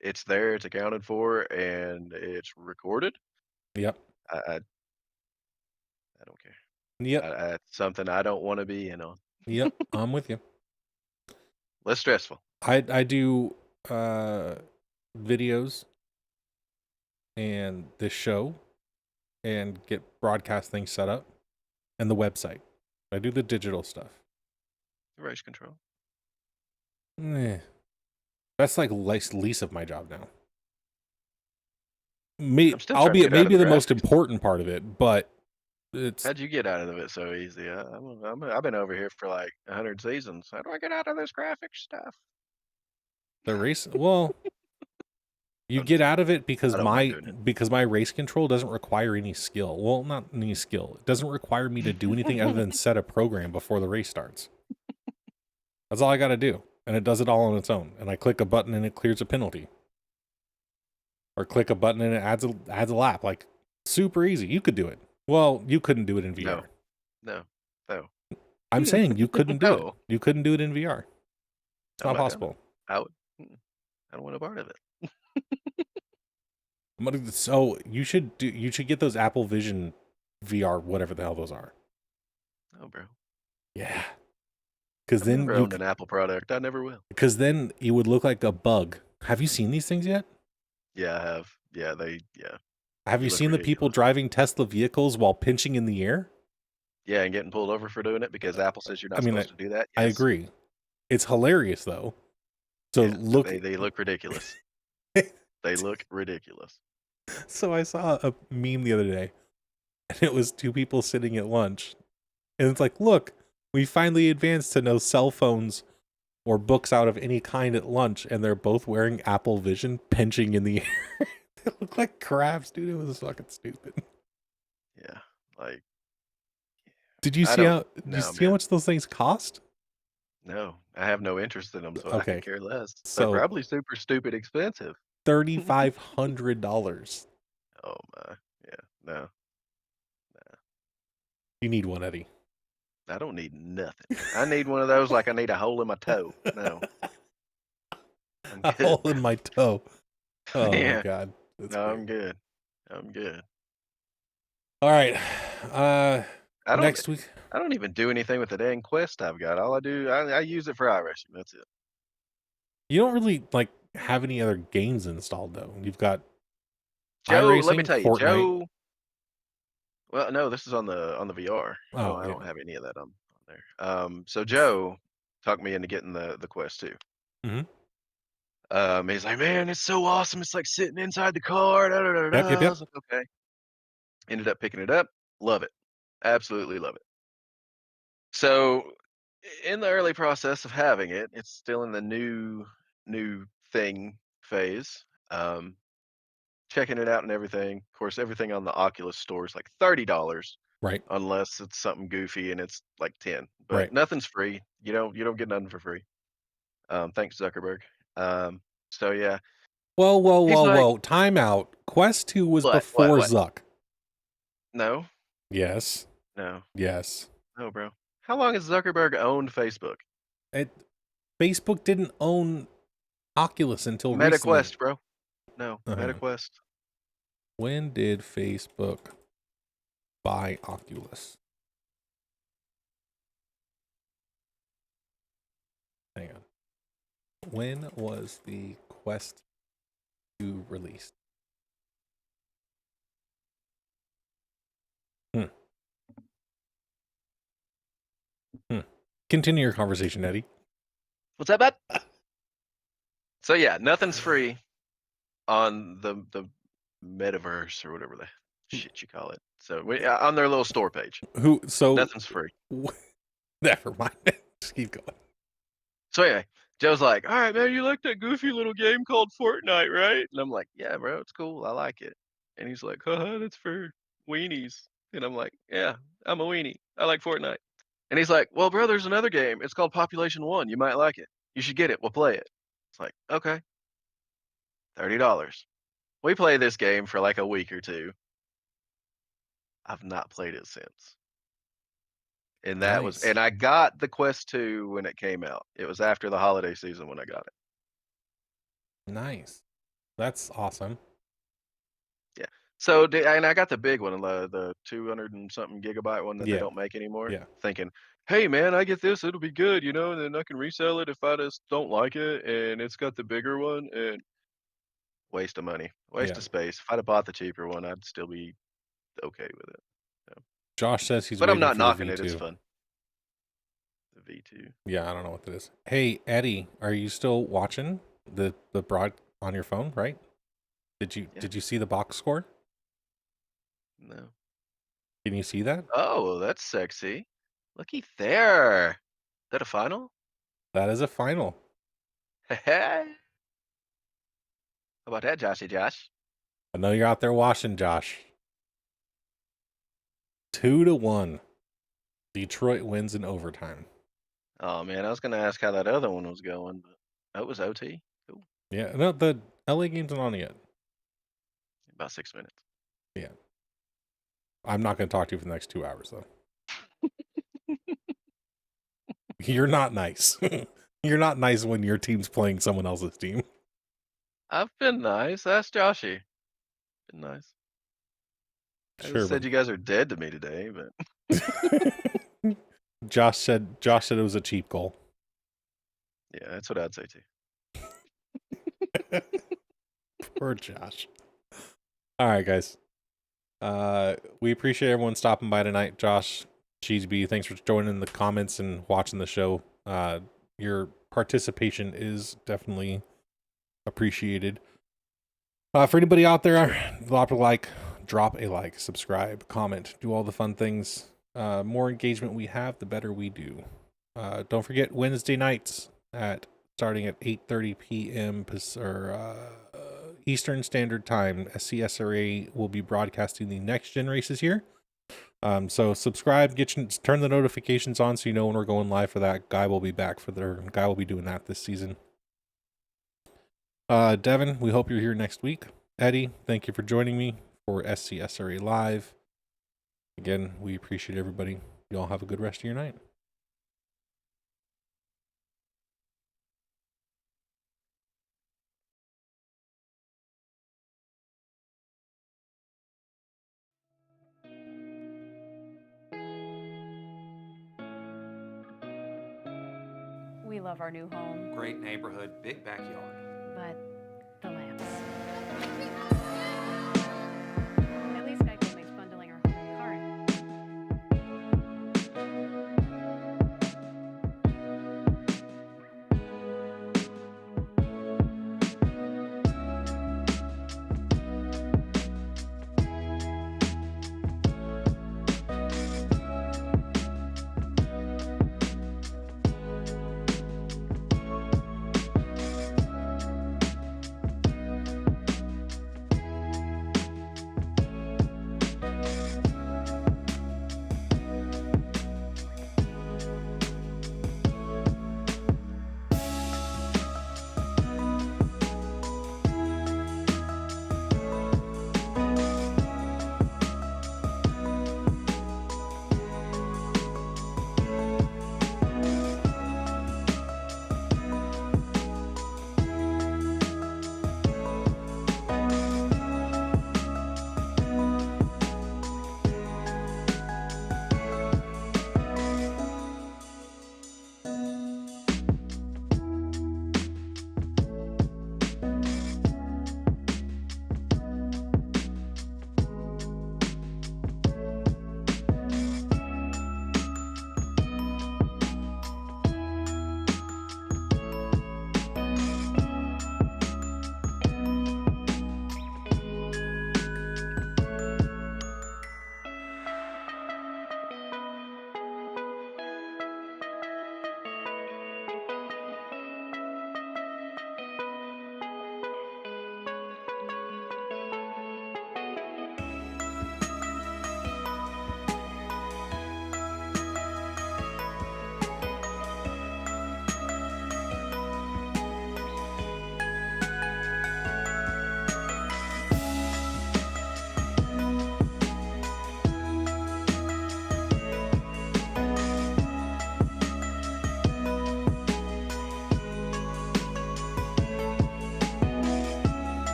it's there, it's accounted for, and it's recorded. Yep. I don't care. Yep. It's something I don't want to be in on. Yep. I'm with you. Less stressful. I do videos and this show and get broadcast things set up and the website. I do the digital stuff. Race control. That's like least of my job now. Maybe the most important part of it, but it's. How'd you get out of it so easy? I've been over here for like 100 seasons. How do I get out of this graphics stuff? The race, well, you get out of it because my race control doesn't require any skill. Well, not any skill. It doesn't require me to do anything other than set a program before the race starts. That's all I got to do, and it does it all on its own. And I click a button and it clears a penalty, or click a button and it adds a lap. Like super easy. You could do it. Well, you couldn't do it in VR. No. I'm saying you couldn't do it. You couldn't do it in VR. It's not possible. I don't want a part of it. So you should get those Apple Vision VR, whatever the hell those are. Oh, bro. Yeah. Because then you owned an Apple product. I never will. Because then you would look like a bug. Have you seen these things yet? Yeah, I have. Yeah, Have you seen the people driving Tesla vehicles while pinching in the air? Yeah, and getting pulled over for doing it because Apple says you're not supposed to do that. Yes. I agree. It's hilarious though. So look, they look ridiculous. They look ridiculous. So I saw a meme the other day, and it was two people sitting at lunch, and it's like, look, we finally advanced to no cell phones or books out of any kind at lunch, and they're both wearing Apple Vision, pinching in the air. They look like crabs, dude. It was fucking stupid. Yeah, like. Did you see how much those things cost? No, I have no interest in them, so I could care less. So they're probably super stupid expensive. $3,500. Oh my, yeah, no. You need one, Eddie. I don't need nothing. I need one of those like I need a hole in my toe. No. A hole in my toe. Oh yeah. my god. I'm good. I'm good. All right. Next week. I don't even do anything with the dang quest I've got. All I do, I use it for iRacing. That's it. You don't really like have any other games installed though. You've got Joe, let me iRacing, tell you, Fortnite. Joe. Well, no, this is on the VR. No, Oh, I yeah. don't have any of that on there. So Joe talked me into getting the quest too. Mhm. He's like, man, it's so awesome. It's like sitting inside the car. Da, da, da, da. Yep. I was like, okay. Ended up picking it up. Love it. Absolutely love it. So in the early process of having it, it's still in the new thing phase. Checking it out and everything. Of course, everything on the Oculus store is like $30 Right. unless it's something goofy and it's like 10. But Right. nothing's free. You don't get nothing for free. Thanks Zuckerberg. So yeah, Whoa, whoa, he's whoa, like, whoa. Time out. Quest 2 was what, before what? Zuck. No, Yes. no, Yes. no, bro. How long has Zuckerberg owned Facebook? Facebook didn't own Oculus until recently. MetaQuest, bro. No, MetaQuest. When did Facebook buy Oculus? Hang on. When was the Quest 2 released? Continue your conversation, Eddie. What's that, bud? So yeah, nothing's free on the metaverse or whatever the shit you call it. So on their little store page, nothing's free. Never mind. Just keep going. So anyway, Joe's like, all right, man, you like that goofy little game called Fortnite, right? And I'm like, yeah, bro, it's cool. I like it. And he's like, haha, that's for weenies. And I'm like, yeah, I'm a weenie. I like Fortnite. And he's like, well, bro, there's another game. It's called Population 1. You might like it. You should get it. We'll play it. It's like, okay, $30. We play this game for like a week or two. I've not played it since. And Nice. and I got the Quest 2 when it came out. It was after the holiday season when I got it. Nice. That's awesome. Yeah. So and I got the big one, the 200 and something gigabyte one that they Yeah. don't make anymore. Yeah. Thinking, hey man, I get this, it'll be good, and then I can resell it if I just don't like it. And it's got the bigger one, and waste of money, waste Yeah. of space. If I'd have bought the cheaper one, I'd still be okay with it. So. Josh says he's But I'm waiting not for the knocking it. It's V2. fun. The V2. Yeah, I don't know what that is. Hey, Eddie, are you still watching the broad on your phone, right? Did you see the box score? No. Can you see that? Oh, that's sexy. Looky there. Is that a final? That is a final. How about that, Joshy Josh? I know you're out there watching, Josh. 2-1. Detroit wins in overtime. Oh man, I was gonna ask how that other one was going, but it was OT. Cool. Yeah, no, the LA game's not on yet. About 6 minutes. Yeah. I'm not going to talk to you for the next 2 hours, though. You're not nice. You're not nice when your team's playing someone else's team. I've been nice. That's Joshy. Been nice. I Sure, said you guys are dead to me today, but Josh said it was a cheap goal. yeah, that's what I'd say too. Poor Josh. All right, guys. We appreciate everyone stopping by tonight. Josh, Cheeseby, thanks for joining the comments and watching the show. Your participation is definitely appreciated. For anybody out there, drop a like, subscribe, comment, do all the fun things. More engagement we have, the better we do. Don't forget Wednesday nights starting at 8:30 p.m. Eastern Standard Time. SCSRA will be broadcasting the next gen races here. So subscribe, turn the notifications on so you know when we're going live for that. Guy will be doing that this season. Devin, we hope you're here next week. Eddie, thank you for joining me for SCSRA Live. Again, we appreciate everybody. You all have a good rest of your night. We love our new home, Great neighborhood, big backyard. but